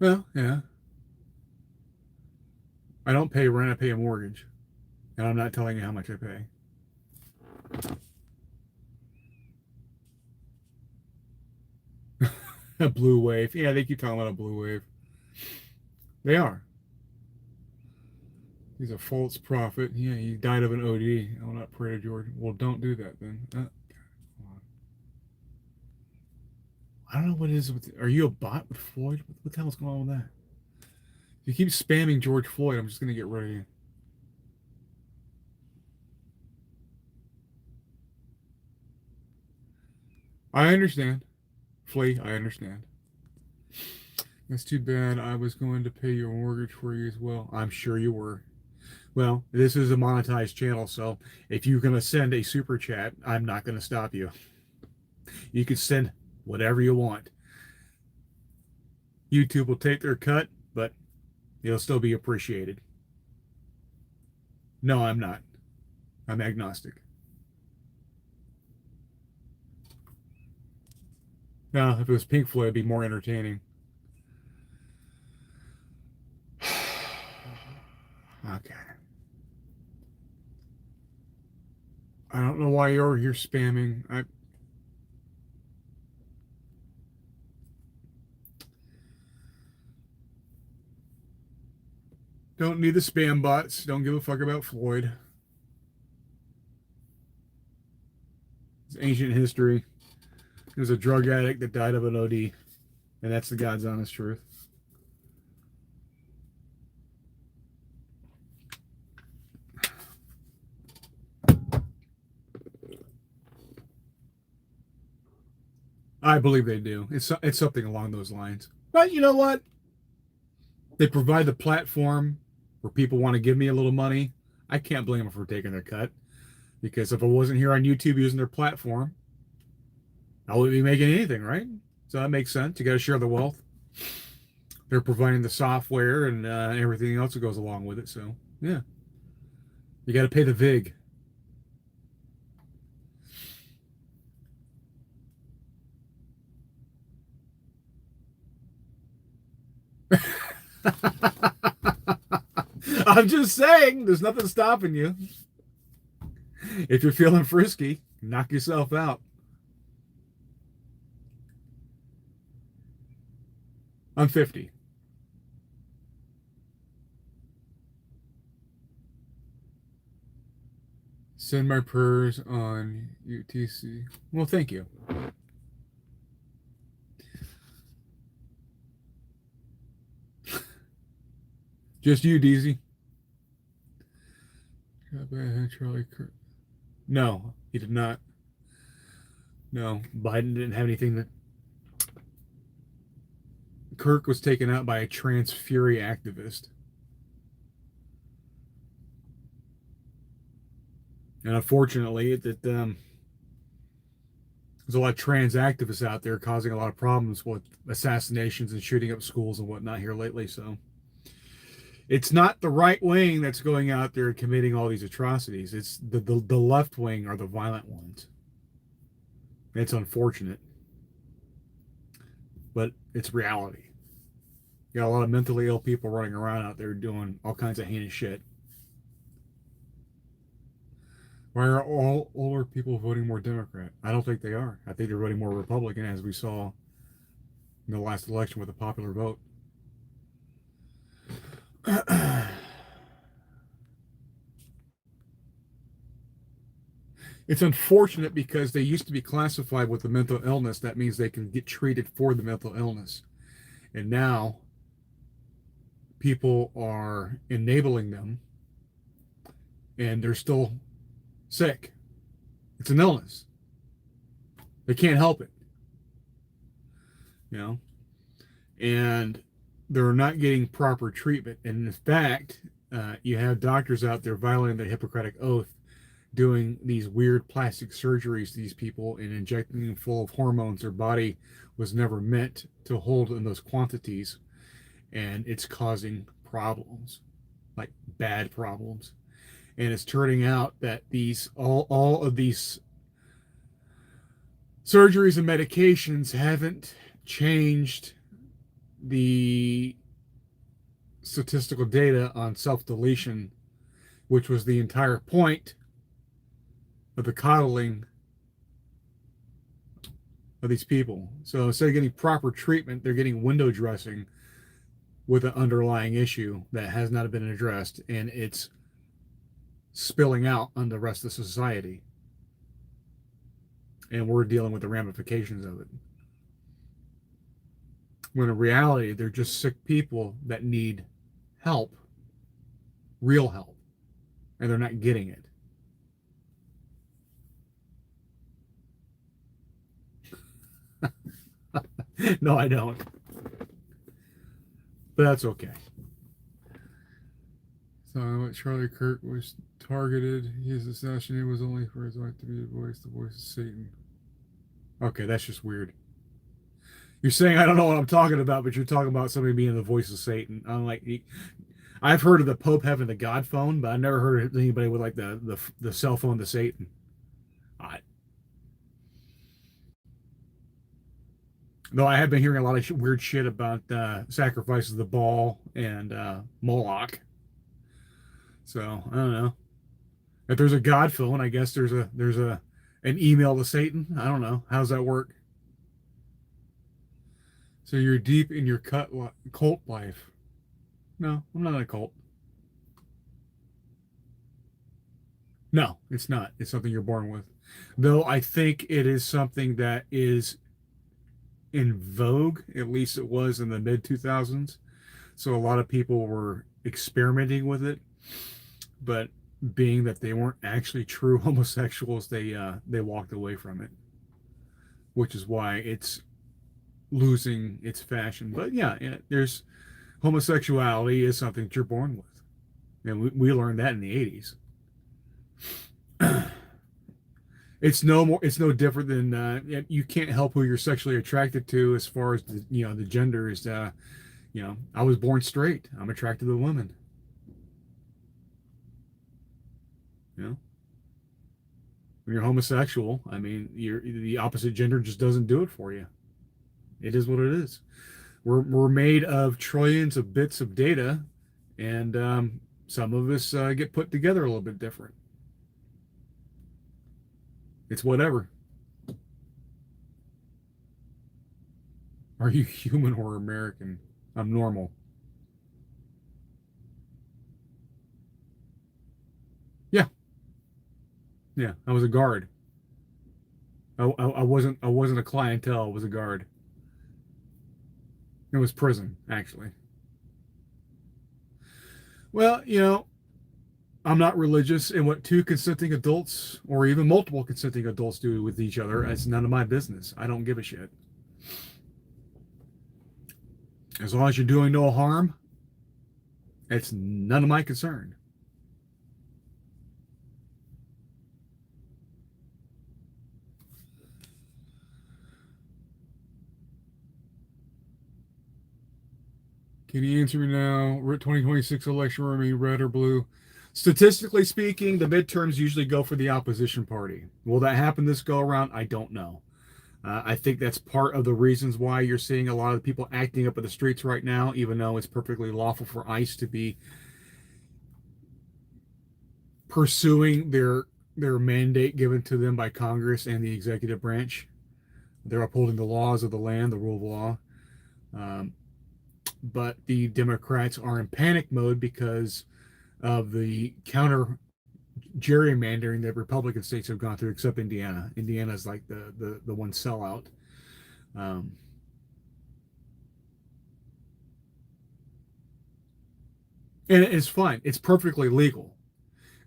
Well, yeah. I don't pay rent, I pay a mortgage. And I'm not telling you how much I pay. A blue wave. Yeah, they keep talking about a blue wave. They are. He's a false prophet. Yeah, he died of an OD. I'll not pray to George. Well, don't do that then. I don't know what it is with. Are you a bot with Floyd? What the hell's going on with that? If you keep spamming George Floyd, I'm just gonna get rid of you. I understand. Flea, I understand. That's too bad. I was going to pay your mortgage for you as well. I'm sure you were. Well, this is a monetized channel, so if you're going to send a super chat, I'm not going to stop you. You can send whatever you want. YouTube will take their cut, but it'll still be appreciated. No, I'm not. I'm agnostic. Now, if it was Pink Floyd, it'd be more entertaining. Okay. I don't know why you're here spamming. I don't need the spam bots. Don't give a fuck about Floyd. It's ancient history. He was a drug addict that died of an OD. And that's the God's honest truth. I believe they do. It's something along those lines. But you know what? They provide the platform where people want to give me a little money. I can't blame them for taking their cut, because if I wasn't here on YouTube using their platform, I wouldn't be making anything, right? So that makes sense. You got to share the wealth. They're providing the software and everything else that goes along with it. So yeah, you got to pay the VIG. I'm just saying, there's nothing stopping you. If you're feeling frisky, knock yourself out. I'm 50. Send my prayers on UTC. Well, thank you. Just you, DZ. Charlie Kirk. No, he did not. No, Biden didn't have anything that. Kirk was taken out by a trans fury activist. And unfortunately, there's a lot of trans activists out there causing a lot of problems with assassinations and shooting up schools and whatnot here lately. So it's not the right wing that's going out there committing all these atrocities. It's the left wing are the violent ones. It's unfortunate, but it's reality. You got a lot of mentally ill people running around out there doing all kinds of heinous shit. Why are all older people voting more Democrat? I don't think they are. I think they're voting more Republican, as we saw in the last election with the popular vote. It's unfortunate because they used to be classified with a mental illness. That means they can get treated for the mental illness. And now people are enabling them and they're still sick. It's an illness. They can't help it. You know? And they're not getting proper treatment. And in fact, you have doctors out there violating the Hippocratic Oath, doing these weird plastic surgeries to these people and injecting them full of hormones their body was never meant to hold in those quantities. And it's causing problems, like bad problems. And it's turning out that these all of these surgeries and medications haven't changed the statistical data on self-deletion, which was the entire point of the coddling of these people. So instead of getting proper treatment, they're getting window dressing with an underlying issue that has not been addressed, and it's spilling out on the rest of society. And we're dealing with the ramifications of it. When in reality, they're just sick people that need help, real help, and they're not getting it. No, I don't. But that's okay. So Charlie Kirk was targeted. His assassination was only for his right to be the voice of Satan. Okay, that's just weird. You're saying I don't know what I'm talking about, but you're talking about somebody being the voice of Satan. I'm like, I've heard of the Pope having the God phone, but I've never heard of anybody with like the cell phone to Satan. Though I have been hearing a lot of weird shit about sacrifices of the Baal and Moloch. So I don't know. If there's a God phone, I guess there's an email to Satan. I don't know. How's that work? So you're deep in your cult life. No, I'm not in a cult. No, it's not. It's something you're born with. Though I think it is something that is in vogue. At least it was in the mid 2000s. So a lot of people were experimenting with it, but being that they weren't actually true homosexuals, they walked away from it, which is why it's losing its fashion. But yeah, there's homosexuality is something that you're born with, and we learned that in the 80s. It's no different than you can't help who you're sexually attracted to as far as the gender is. I was born straight. I'm attracted to women. When you're homosexual, I mean, the opposite gender just doesn't do it for you. It is what it is. We're made of trillions of bits of data, and Some of us get put together a little bit different. It's whatever. Are you human or American? I'm normal. Yeah, yeah. I was a guard. I wasn't. I wasn't a clientele. I was a guard. It was prison, actually. Well, I'm not religious, and what two consenting adults or even multiple consenting adults do with each other, it's none of my business. I don't give a shit. As long as you're doing no harm, it's none of my concern. Can you answer me now? 2026 election remain red or blue? Statistically speaking, the midterms usually go for the opposition party. Will that happen this go around? I don't know. I think that's part of the reasons why you're seeing a lot of people acting up in the streets right now, even though it's perfectly lawful for ICE to be pursuing their mandate given to them by Congress and the executive branch. They're upholding the laws of the land, the rule of law. Um, but the Democrats are in panic mode because of the counter gerrymandering that Republican states have gone through, except Indiana. Indiana's like the one sellout. Um, and it's fine. It's perfectly legal.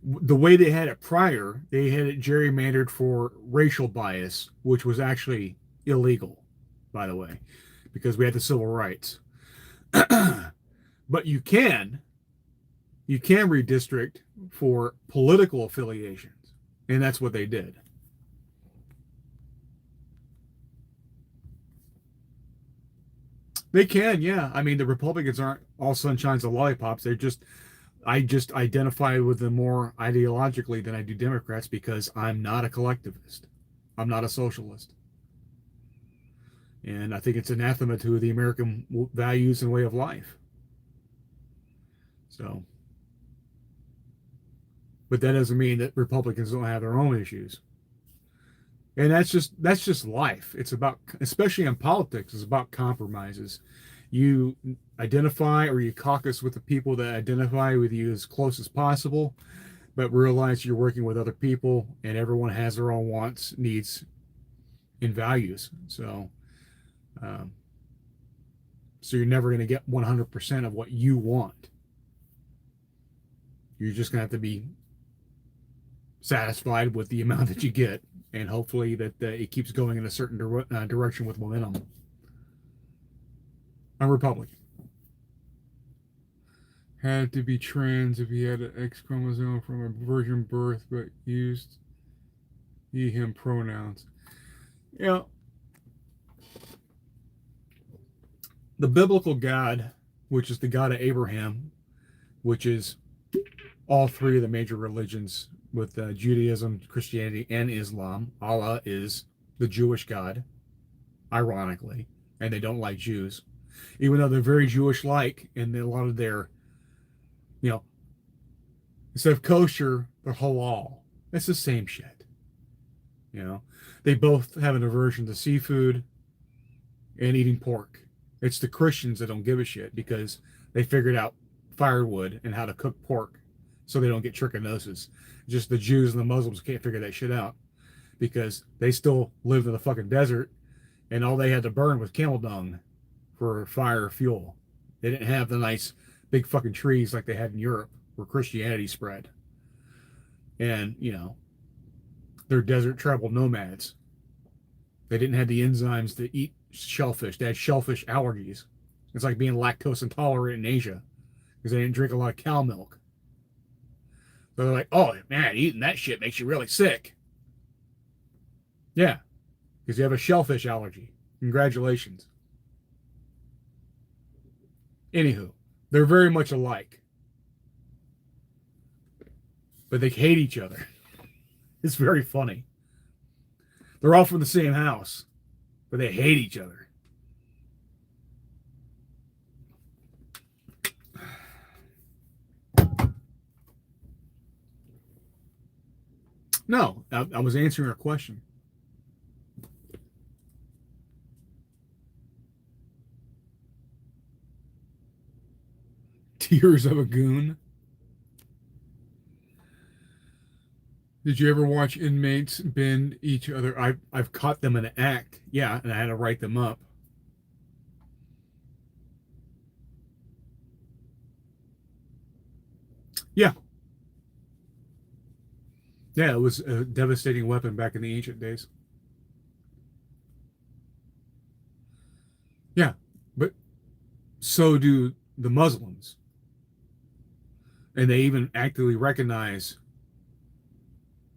The way they had it prior, they had it gerrymandered for racial bias, which was actually illegal, by the way, because we had the civil rights. But you can redistrict for political affiliations, and that's what they did. They can, yeah. I mean, the Republicans aren't all sunshines and lollipops. I just identify with them more ideologically than I do Democrats because I'm not a collectivist. I'm not a socialist. And I think it's anathema to the American values and way of life. So, but that doesn't mean that Republicans don't have their own issues. And that's just life. It's about, especially in politics, it's about compromises. You identify or you caucus with the people that identify with you as close as possible, but realize you're working with other people and everyone has their own wants, needs, and values. Um, so you're never going to get 100% of what you want. You're just going to have to be satisfied with the amount that you get, and hopefully that it keeps going in a certain direction with momentum. I'm Republican. Had to be trans if he had an X chromosome from a virgin birth, but used he, him pronouns. Yeah. The biblical God, which is the God of Abraham, which is all three of the major religions with Judaism, Christianity, and Islam. Allah is the Jewish God, ironically, and they don't like Jews, even though they're very Jewish-like, and a lot of their, you know, instead of kosher, they're halal. It's the same shit. They both have an aversion to seafood and eating pork. It's the Christians that don't give a shit because they figured out firewood and how to cook pork so they don't get trichinosis. Just the Jews and the Muslims can't figure that shit out because they still lived in the fucking desert and all they had to burn was camel dung for fire fuel. They didn't have the nice big fucking trees like they had in Europe where Christianity spread. And, they're desert tribal nomads. They didn't have the enzymes to eat shellfish. They had shellfish allergies. It's like being lactose intolerant in Asia because they didn't drink a lot of cow milk. So they're like, oh, man, eating that shit makes you really sick. Yeah, because you have a shellfish allergy. Congratulations. Anywho, they're very much alike. But they hate each other. It's very funny. They're all from the same house, but they hate each other. No, I was answering a question. Tears of a Goon. Did you ever watch inmates bend each other? I've caught them in an act. Yeah, and I had to write them up. Yeah, yeah, it was a devastating weapon back in the ancient days. Yeah, but so do the Muslims, and they even actively recognize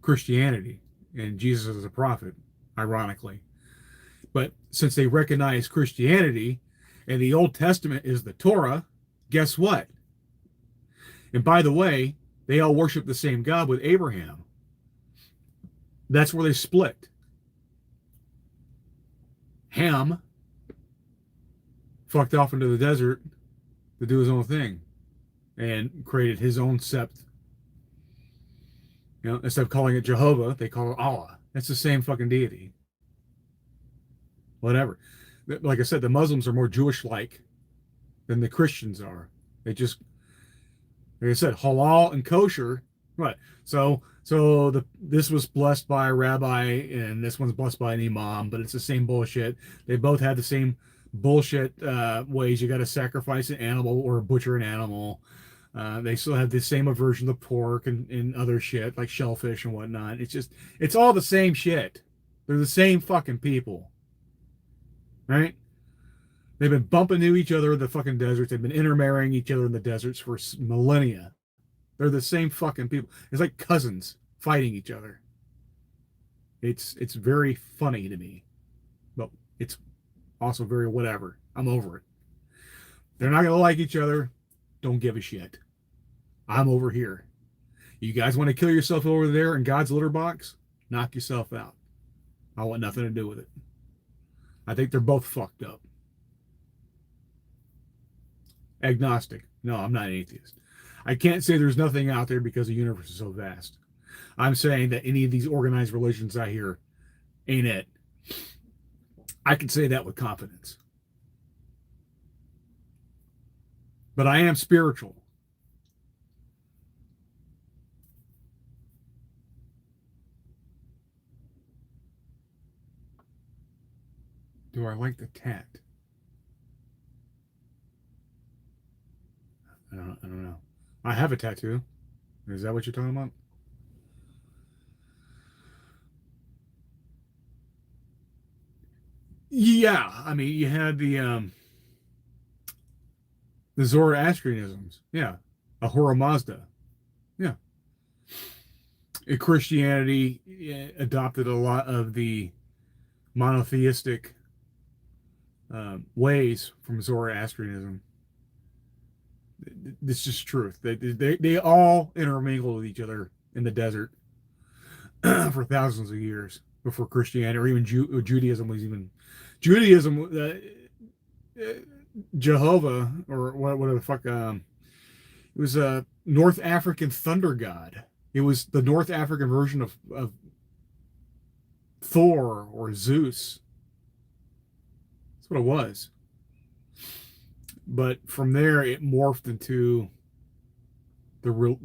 Christianity and Jesus as a prophet, ironically. But since they recognize Christianity and the Old Testament is the Torah, guess what? And by the way, they all worship the same God with Abraham. That's where they split. Ham fucked off into the desert to do his own thing and created his own sept. You know, instead of calling it Jehovah, they call it Allah. That's the same fucking deity. Whatever. Like I said, the Muslims are more Jewish-like than the Christians are. They just, like I said, halal and kosher. Right. So this was blessed by a rabbi and this one's blessed by an imam, but it's the same bullshit. They both have the same bullshit ways. You got to sacrifice an animal or butcher an animal. They still have the same aversion to pork and other shit like shellfish and whatnot. It's all the same shit. They're the same fucking people, right? They've been bumping into each other in the fucking deserts. They've been intermarrying each other in the deserts for millennia. They're the same fucking people. It's like cousins fighting each other. It's very funny to me, but it's also very whatever. I'm over it. They're not gonna like each other. Don't give a shit. I'm over here. You guys want to kill yourself over there in God's litter box? Knock yourself out. I want nothing to do with it. I think they're both fucked up. Agnostic. No, I'm not an atheist. I can't say there's nothing out there because the universe is so vast. I'm saying that any of these organized religions I hear ain't it. I can say that with confidence. But I am spiritual. Do I like the tat? I don't know. I have a tattoo. Is that what you're talking about? Yeah, I mean, you had the Zoroastrianisms. Yeah, Ahura Mazda. Yeah, Christianity adopted a lot of the monotheistic ways from Zoroastrianism. This is truth. They all intermingled with each other in the desert for thousands of years before Christianity or even Judaism was even Judaism. Jehovah or whatever the fuck. It was a North African thunder god. It was the North African version of Thor or Zeus. That's what it was. But from there, it morphed into the real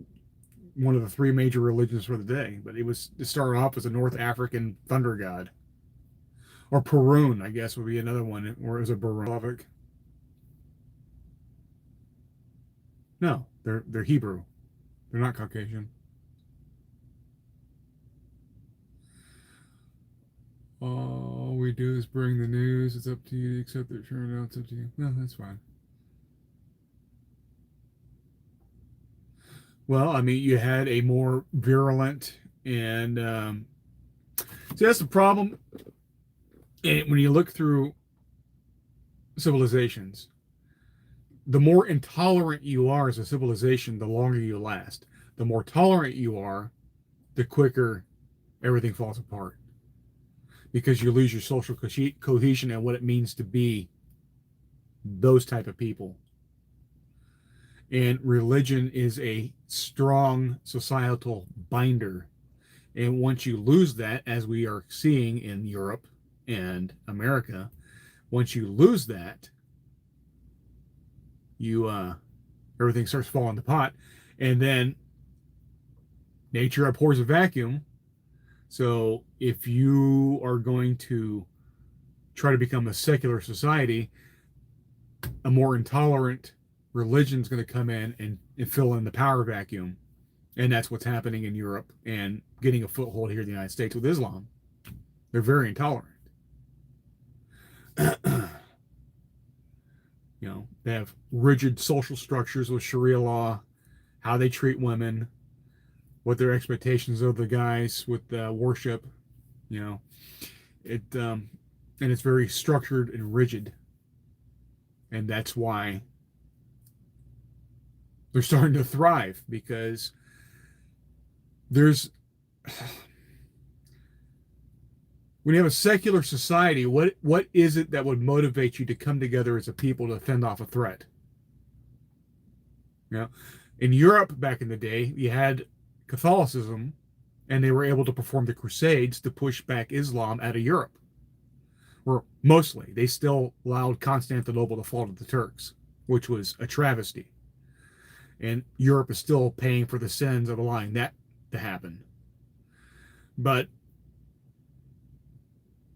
one of the three major religions for the day. But it started off as a North African thunder god, or Perun, I guess would be another one, or is it Barovic? No, they're Hebrew. They're not Caucasian. All we do is bring the news. It's up to you to accept it. Turn it out. It's up to you. No, that's fine. Well, I mean, you had a more virulent and see that's the problem. And when you look through civilizations, the more intolerant you are as a civilization, the longer you last. The more tolerant you are, the quicker everything falls apart because you lose your social cohesion and what it means to be those type of people. And religion is a strong societal binder And once you lose that, as we are seeing in Europe and America, once you lose that, you everything starts falling to pot, and then nature abhors a vacuum. So if you are going to try to become a secular society, a more intolerant religion is going to come in and fill in the power vacuum. And that's what's happening in Europe and getting a foothold here in the United States with Islam. They're very intolerant. They have rigid social structures with Sharia law, how they treat women, what their expectations of the guys with worship. You know, and it's very structured and rigid, and that's why they're starting to thrive, because there's when you have a secular society, what is it that would motivate you to come together as a people to fend off a threat? You know, in Europe back in the day, you had Catholicism, and they were able to perform the Crusades to push back Islam out of Europe. Or mostly, they still allowed Constantinople to fall to the Turks, which was a travesty. And Europe is still paying for the sins of allowing that to happen. But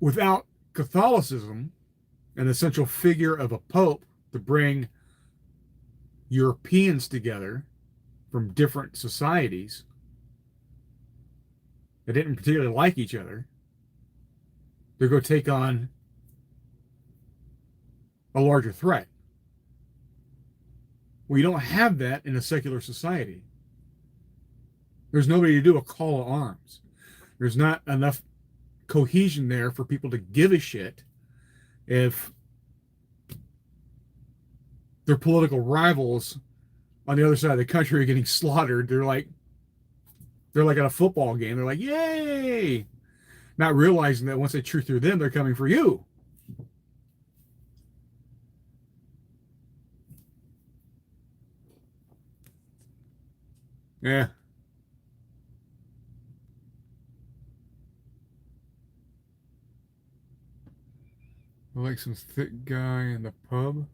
without Catholicism and the central figure of a pope to bring Europeans together from different societies that didn't particularly like each other, they're going to take on a larger threat. Well, you don't have that in a secular society. There's nobody to do a call to arms. There's not enough cohesion there for people to give a shit if their political rivals on the other side of the country are getting slaughtered. They're like at a football game. They're like, yay! Not realizing that once they cheer through them, they're coming for you. Yeah. I like some thick guy in the pub.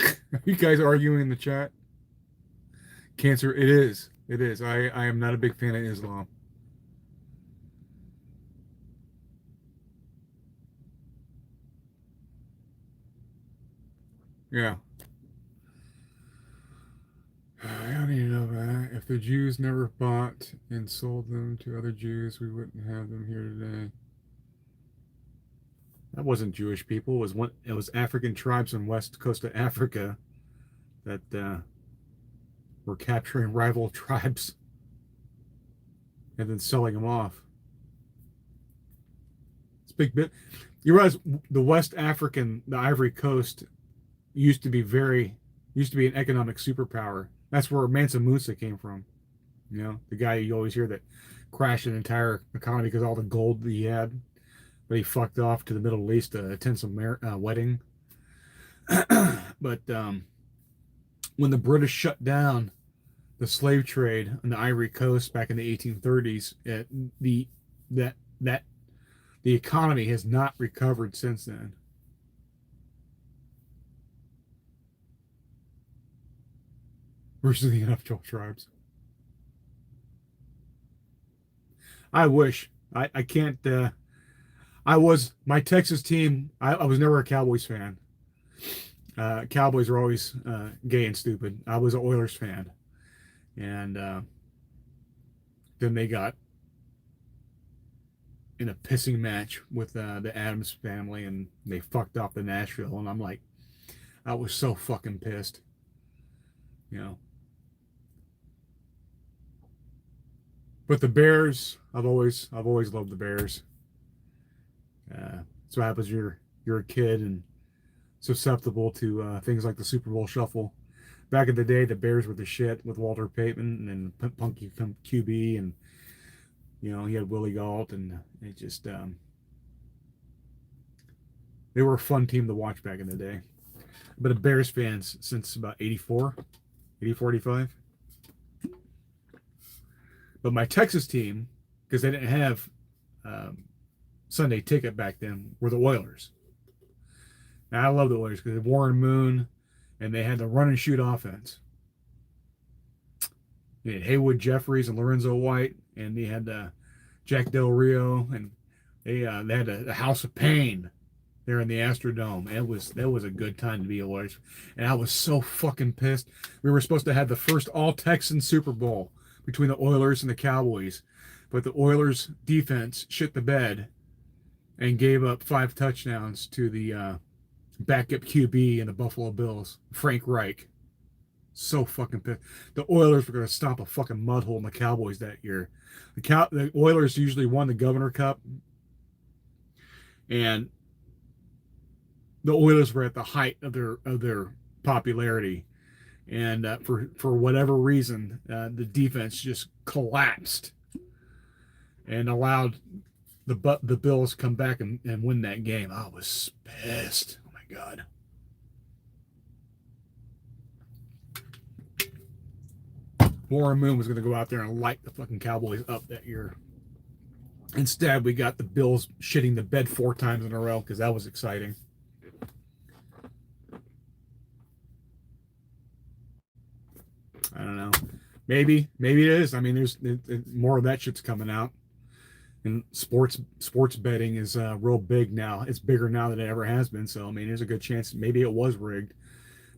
Are you guys arguing in the chat? Cancer, it is. It is. I am not a big fan of Islam. Yeah. I don't need to know that. If the Jews never bought and sold them to other Jews, we wouldn't have them here today. That wasn't Jewish people. It was African tribes on west coast of Africa that were capturing rival tribes and then selling them off. It's a big bit. You realize the Ivory Coast used to be an economic superpower. That's where Mansa Musa came from. The guy you always hear that crashed an entire economy because all the gold that he had, but he fucked off to the Middle East to attend some wedding. But when the British shut down the slave trade on the Ivory Coast back in the 1830s, the economy has not recovered since then. Versus the intellectual tribes. I wish. I can't. My Texas team, I was never a Cowboys fan. Cowboys are always gay and stupid. I was an Oilers fan. And then they got in a pissing match with the Adams family, and they fucked up the Nashville. And I'm like, I was so fucking pissed. But the Bears, I've always loved the Bears. That's what happens. You're a kid and susceptible to things like the Super Bowl Shuffle. Back in the day, the Bears were the shit with Walter Payton and Punky QB, and he had Willie Gault, and it just they were a fun team to watch back in the day. But a Bears fan since about 84, 85. But my Texas team, because they didn't have um, Sunday ticket back then, were the Oilers. And I love the Oilers because Warren Moon, and they had the run and shoot offense. They had Haywood Jeffries and Lorenzo White, and they had Jack Del Rio, and they had a House of Pain there in the Astrodome. That was a good time to be a Oilers, and I was so fucking pissed. We were supposed to have the first all Texan Super Bowl between the Oilers and the Cowboys, but the Oilers defense shit the bed and gave up 5 touchdowns to the backup QB in the Buffalo Bills, Frank Reich. So fucking pissed. The Oilers were going to stomp a fucking mud hole in the Cowboys that year. The Oilers usually won the Governor Cup, and the Oilers were at the height of their popularity, and for whatever reason, the defense just collapsed and allowed the Bills come back and win that game. I was pissed. Oh my God. Warren Moon was going to go out there and light the fucking Cowboys up that year. Instead, we got the Bills shitting the bed 4 times in a row because that was exciting. I don't know. Maybe it is. I mean, there's more of that shit's coming out. And sports betting is real big now. It's bigger now than it ever has been. So I mean, there's a good chance maybe it was rigged.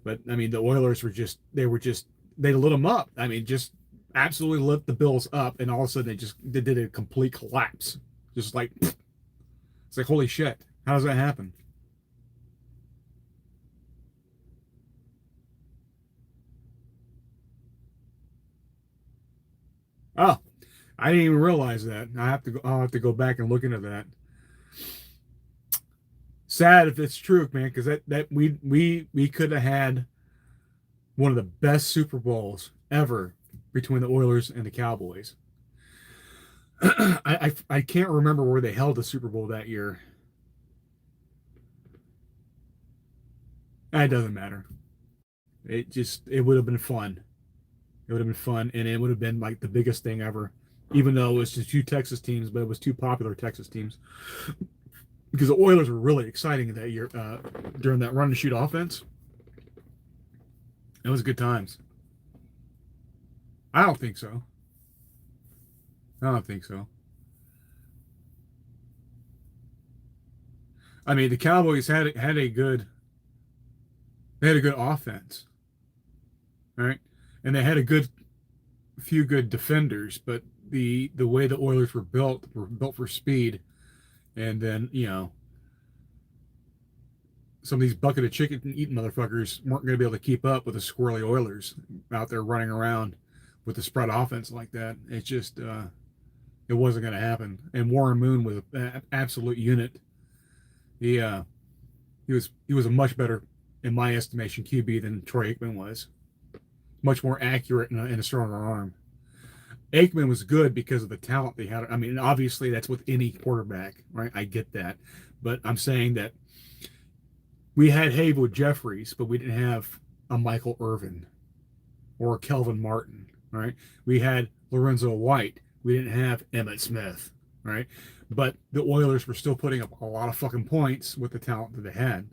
But I mean, the Oilers were just they lit them up. I mean, just absolutely lit the Bills up, and all of a sudden they did a complete collapse. Just like it's like holy shit. How does that happen? Oh, I didn't even realize that. I'll have to go back and look into that. Sad if it's true, man, because that we could have had one of the best Super Bowls ever between the Oilers and the Cowboys. I can't remember where they held the Super Bowl that year. It doesn't matter. It would have been fun. It would have been fun, and it would have been like the biggest thing ever. Even though it was just 2 Texas teams, but it was 2 popular Texas teams. Because the Oilers were really exciting that year during that run and shoot offense. It was good times. I don't think so. I don't think so. I mean, the Cowboys had a good offense, right? And they had a few good defenders, but the way the Oilers were built for speed, and then some of these bucket of chicken eating motherfuckers weren't going to be able to keep up with the squirrely Oilers out there running around with the spread offense like that. It's just it wasn't going to happen. And Warren Moon was an absolute unit. He was a much better, in my estimation, QB than Troy Aikman was. Much more accurate and a stronger arm. Aikman was good because of the talent they had. I mean, obviously that's with any quarterback, right? I get that, but I'm saying that we had Haywood Jeffries, but we didn't have a Michael Irvin or a Kelvin Martin, right? We had Lorenzo White. We didn't have Emmitt Smith, right? But the Oilers were still putting up a lot of fucking points with the talent that they had,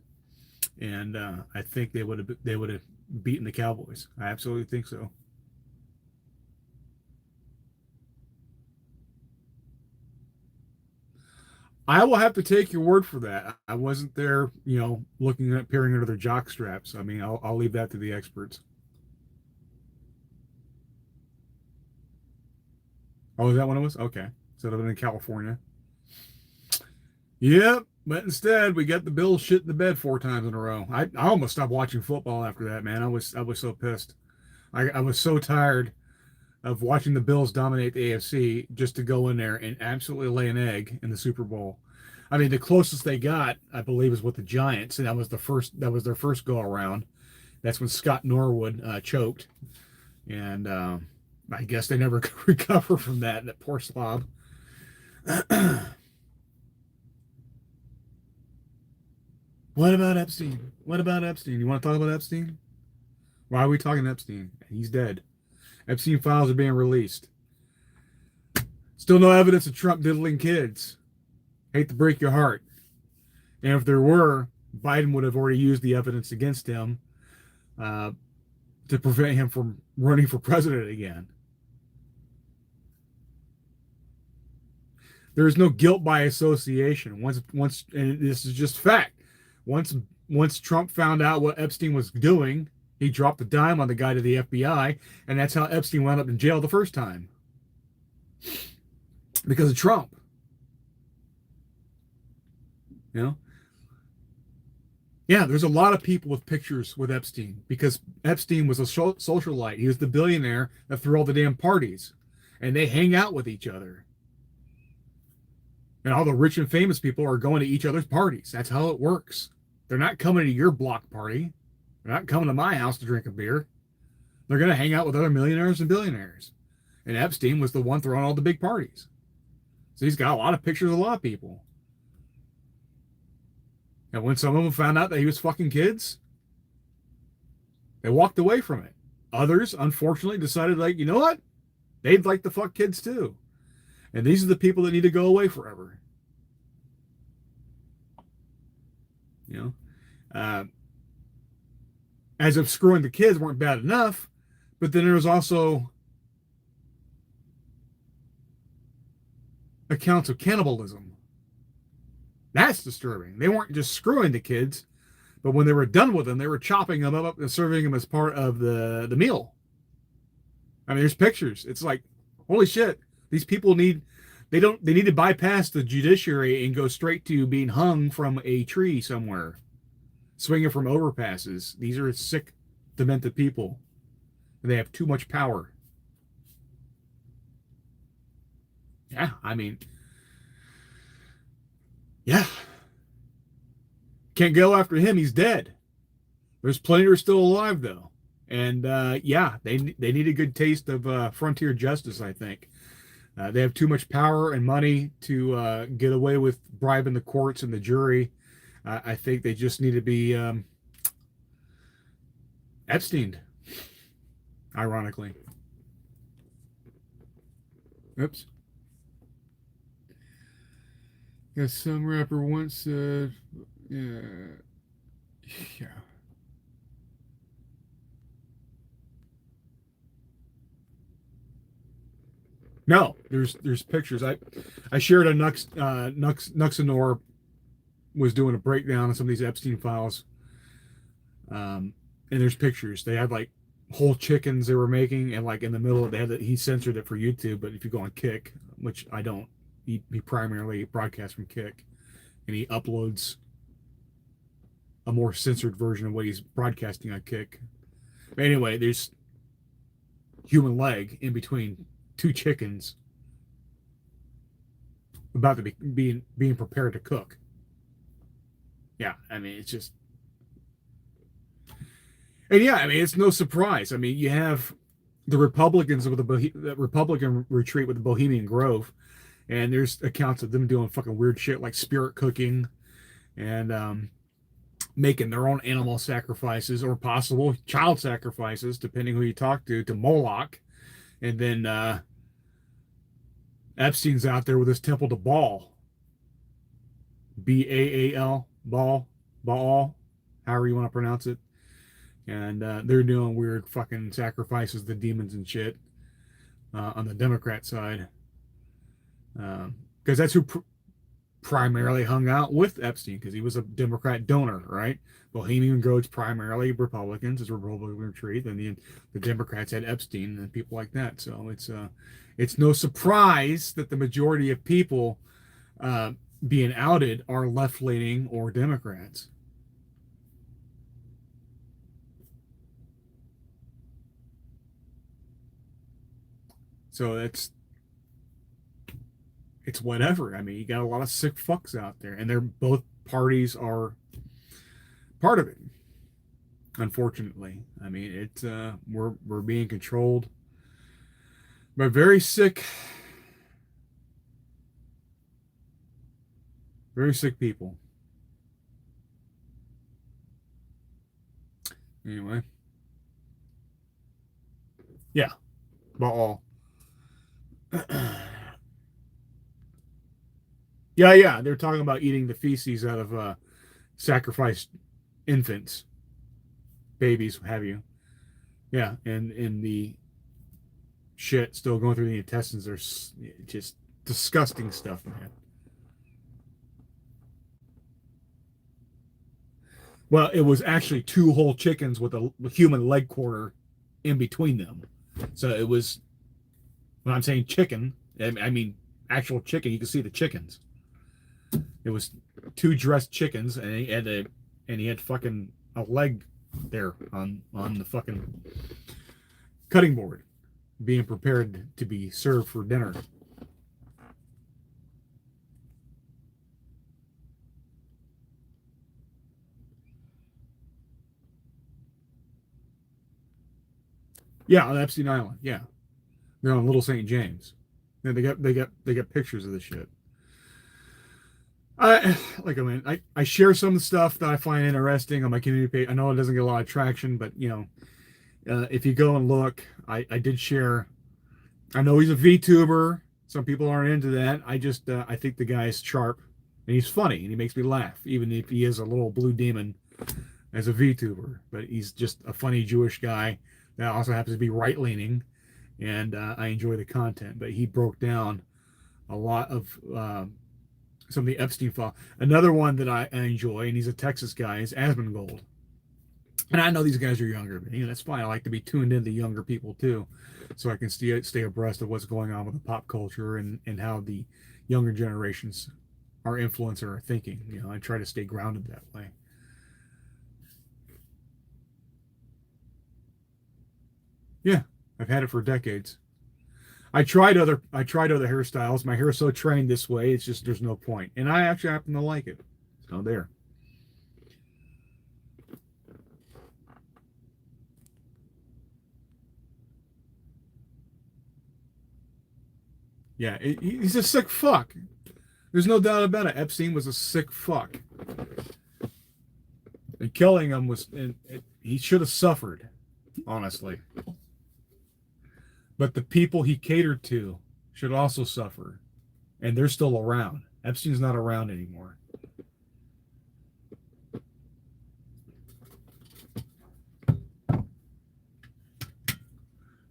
and I think they would have beaten the Cowboys. I absolutely think so. I will have to take your word for that. I wasn't there, looking at peering under their jock straps. I mean, I'll leave that to the experts. Oh, is that what it was? Okay. So it was in California. Yep. But instead, we got the Bills shit in the bed 4 times in a row. I almost stopped watching football after that, man. I was so pissed. I was so tired of watching the Bills dominate the AFC just to go in there and absolutely lay an egg in the Super Bowl. I mean, the closest they got, I believe, is with the Giants, and that was their first go around. That's when Scott Norwood choked, and I guess they never could recover from that. That poor slob. What about Epstein? What about Epstein? You want to talk about Epstein? Why are we talking Epstein? He's dead. Epstein files are being released. Still no evidence of Trump diddling kids. Hate to break your heart. And if there were, Biden would have already used the evidence against him uh, to prevent him from running for president again. There is no guilt by association. And this is just fact. Once once Trump found out what Epstein was doing, he dropped the dime on the guy to the FBI, and that's how Epstein wound up in jail the first time. Because of Trump. You know? Yeah, there's a lot of people with pictures with Epstein because Epstein was a socialite. He was the billionaire that threw all the damn parties. And they hang out with each other. And all the rich and famous people are going to each other's parties. That's how it works. They're not coming to your block party. They're not coming to my house to drink a beer. They're going to hang out with other millionaires and billionaires. And Epstein was the one throwing all the big parties. So he's got a lot of pictures of a lot of people. And when some of them found out that he was fucking kids, they walked away from it. Others, unfortunately, decided, like, you know what? They'd like to fuck kids too. And these are the people that need to go away forever. You know? As if screwing the kids weren't bad enough, but then there was also accounts of cannibalism. That's disturbing. They weren't just screwing the kids, but when they were done with them, they were chopping them up and serving them as part of the meal. I mean, there's pictures. It's like, holy shit, these people they need to bypass the judiciary and go straight to being hung from a tree somewhere, swinging from overpasses. These are sick, demented people. They have too much power. Yeah, I mean, yeah. Can't go after him. He's dead. There's plenty who are still alive, though. And yeah, they need a good taste of frontier justice, I think. They have too much power and money to get away with bribing the courts and the jury. I think they just need to be Epsteined, ironically. Oops. Yeah, some rapper once said, yeah. No, there's pictures. I shared a Nuxanor was doing a breakdown of some of these Epstein files. And there's pictures. They had like whole chickens they were making, and like in the middle, he censored it for YouTube. But if you go on Kick, which I don't, he primarily broadcasts from Kick, and he uploads a more censored version of what he's broadcasting on Kick. But anyway, there's human leg in between two chickens about to be being prepared to cook. Yeah, I mean, it's just, and yeah, I mean, it's no surprise. I mean, you have the Republicans with the Republican retreat with the Bohemian Grove, and there's accounts of them doing fucking weird shit like spirit cooking and making their own animal sacrifices or possible child sacrifices, depending who you talk to Moloch. And then Epstein's out there with his temple to Baal. Baal, Baal, however you want to pronounce it. And they're doing weird fucking sacrifices to demons and shit on the Democrat side. Because that's who primarily hung out with Epstein, because he was a Democrat donor, right? Bohemian Grove's primarily Republicans, it's a Republican retreat, and the Democrats had Epstein and people like that. So it's no surprise that the majority of people being outed are left-leaning or Democrats. So it's whatever. I mean, you got a lot of sick fucks out there, and they're both parties are part of it. Unfortunately, I mean, it's we're being controlled by very sick people. Anyway, yeah, but all. Yeah, yeah. They're talking about eating the feces out of sacrificed infants, babies, what have you. Yeah, and in the shit still going through the intestines. There's just disgusting stuff, man. Well, it was actually two whole chickens with a human leg quarter in between them. So it was, when I'm saying chicken, I mean actual chicken. You can see the chickens. It was two dressed chickens, and he had fucking a leg there on the fucking cutting board, being prepared to be served for dinner. Yeah, on Epstein Island. Yeah, they're on Little St. James. Yeah, they got pictures of this shit. I share some stuff that I find interesting on my community page. I know it doesn't get a lot of traction, but if you go and look, I did share. I know he's a VTuber. Some people aren't into that. I think the guy's sharp and he's funny and he makes me laugh, even if he is a little blue demon as a VTuber. But he's just a funny Jewish guy that also happens to be right leaning, and I enjoy the content. But he broke down a lot of some of the Epstein file. Another one that I enjoy, and he's a Texas guy, is Asmongold. And I know these guys are younger, but that's fine. I like to be tuned into younger people too, so I can stay abreast of what's going on with the pop culture and how the younger generations are influencing our thinking. I try to stay grounded that way. Yeah, I've had it for decades. I tried other hairstyles. My hair is so trained this way, it's just there's no point. And I actually happen to like it. So there. Yeah, he's a sick fuck. There's no doubt about it. Epstein was a sick fuck, and killing him he should have suffered, honestly. But the people he catered to should also suffer, and they're still around. Epstein's not around anymore.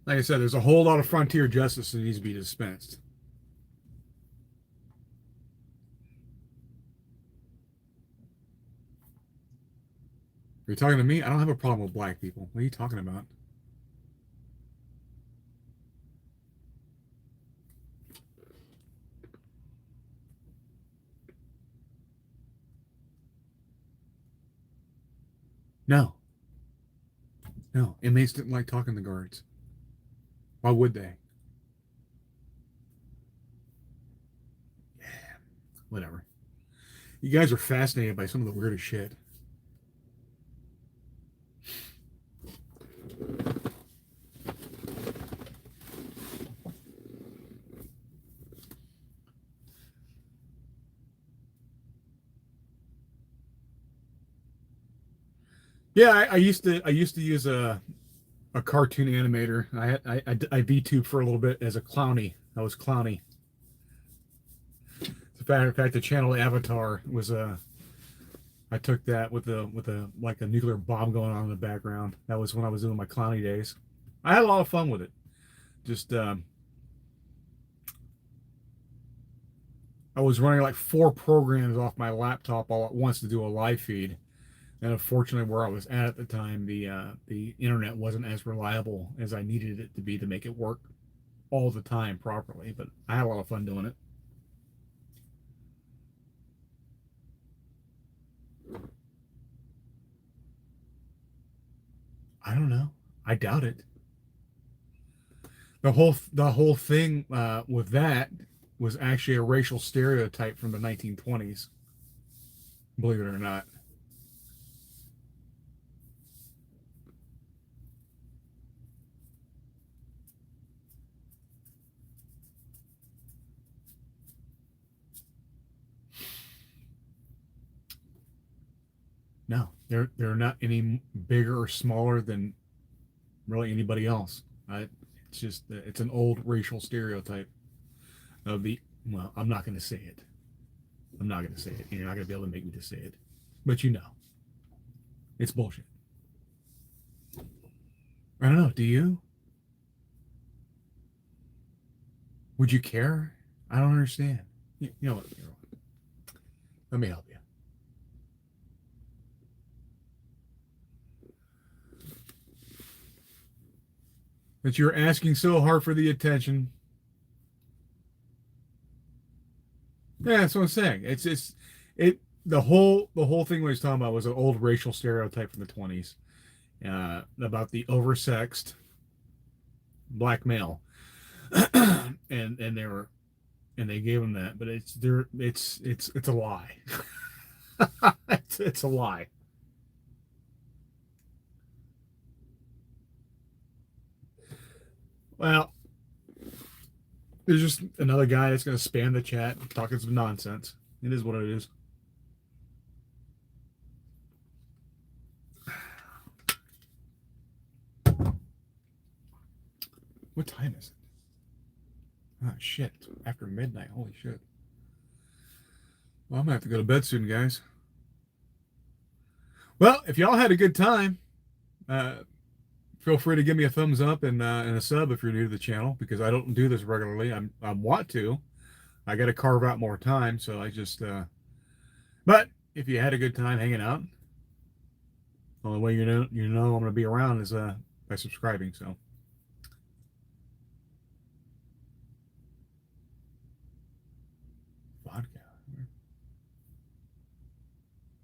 Like I said, there's a whole lot of frontier justice that needs to be dispensed. Are you talking to me? I don't have a problem with black people. What are you talking about? No, no. Inmates didn't like talking to guards. Why would they? Whatever. You guys are fascinated by some of the weirdest shit. Yeah, I used to use a cartoon animator. I VTubed for a little bit as a clowny. I was clowny. As a matter of fact, the channel Avatar was a. I took that with a like a nuclear bomb going on in the background. That was when I was doing my clowny days. I had a lot of fun with it. Just I was running like four programs off my laptop all at once to do a live feed, and unfortunately, where I was at the time, the internet wasn't as reliable as I needed it to be to make it work all the time properly. But I had a lot of fun doing it. I don't know. I doubt it. The whole thing with that was actually a racial stereotype from the 1920s. Believe it or not. No, they're not any bigger or smaller than really anybody else. It's just it's an old racial stereotype of the. Well, I'm not going to say it. I'm not going to say it. You're not going to be able to make me to say it. But you know. It's bullshit. I don't know. Do you? Would you care? I don't understand. You know what? Let me help you. That you're asking so hard for the attention. Yeah, that's what I'm saying. It the whole thing we was talking about was an old racial stereotype from the 20s about the oversexed black male, and they gave him that, but it's a lie. It's a lie. Well, there's just another guy that's going to spam the chat talking some nonsense. It is what it is. What time is it? Oh, shit. It's after midnight. Holy shit. Well, I'm going to have to go to bed soon, guys. Well, if y'all had a good time, feel free to give me a thumbs up and a sub if you're new to the channel, because I don't do this regularly. I want to. I got to carve out more time, so I just... But if you had a good time hanging out, the only way you know I'm going to be around is by subscribing, so... Vodka.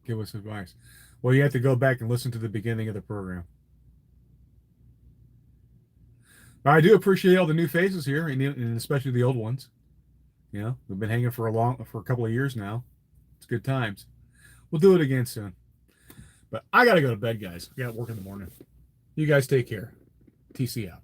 Give us advice. Well, you have to go back and listen to the beginning of the program. But I do appreciate all the new faces here, and especially the old ones. You know, we've been hanging for a couple of years now. It's good times. We'll do it again soon. But I got to go to bed, guys. I got to work in the morning. You guys take care. TC out.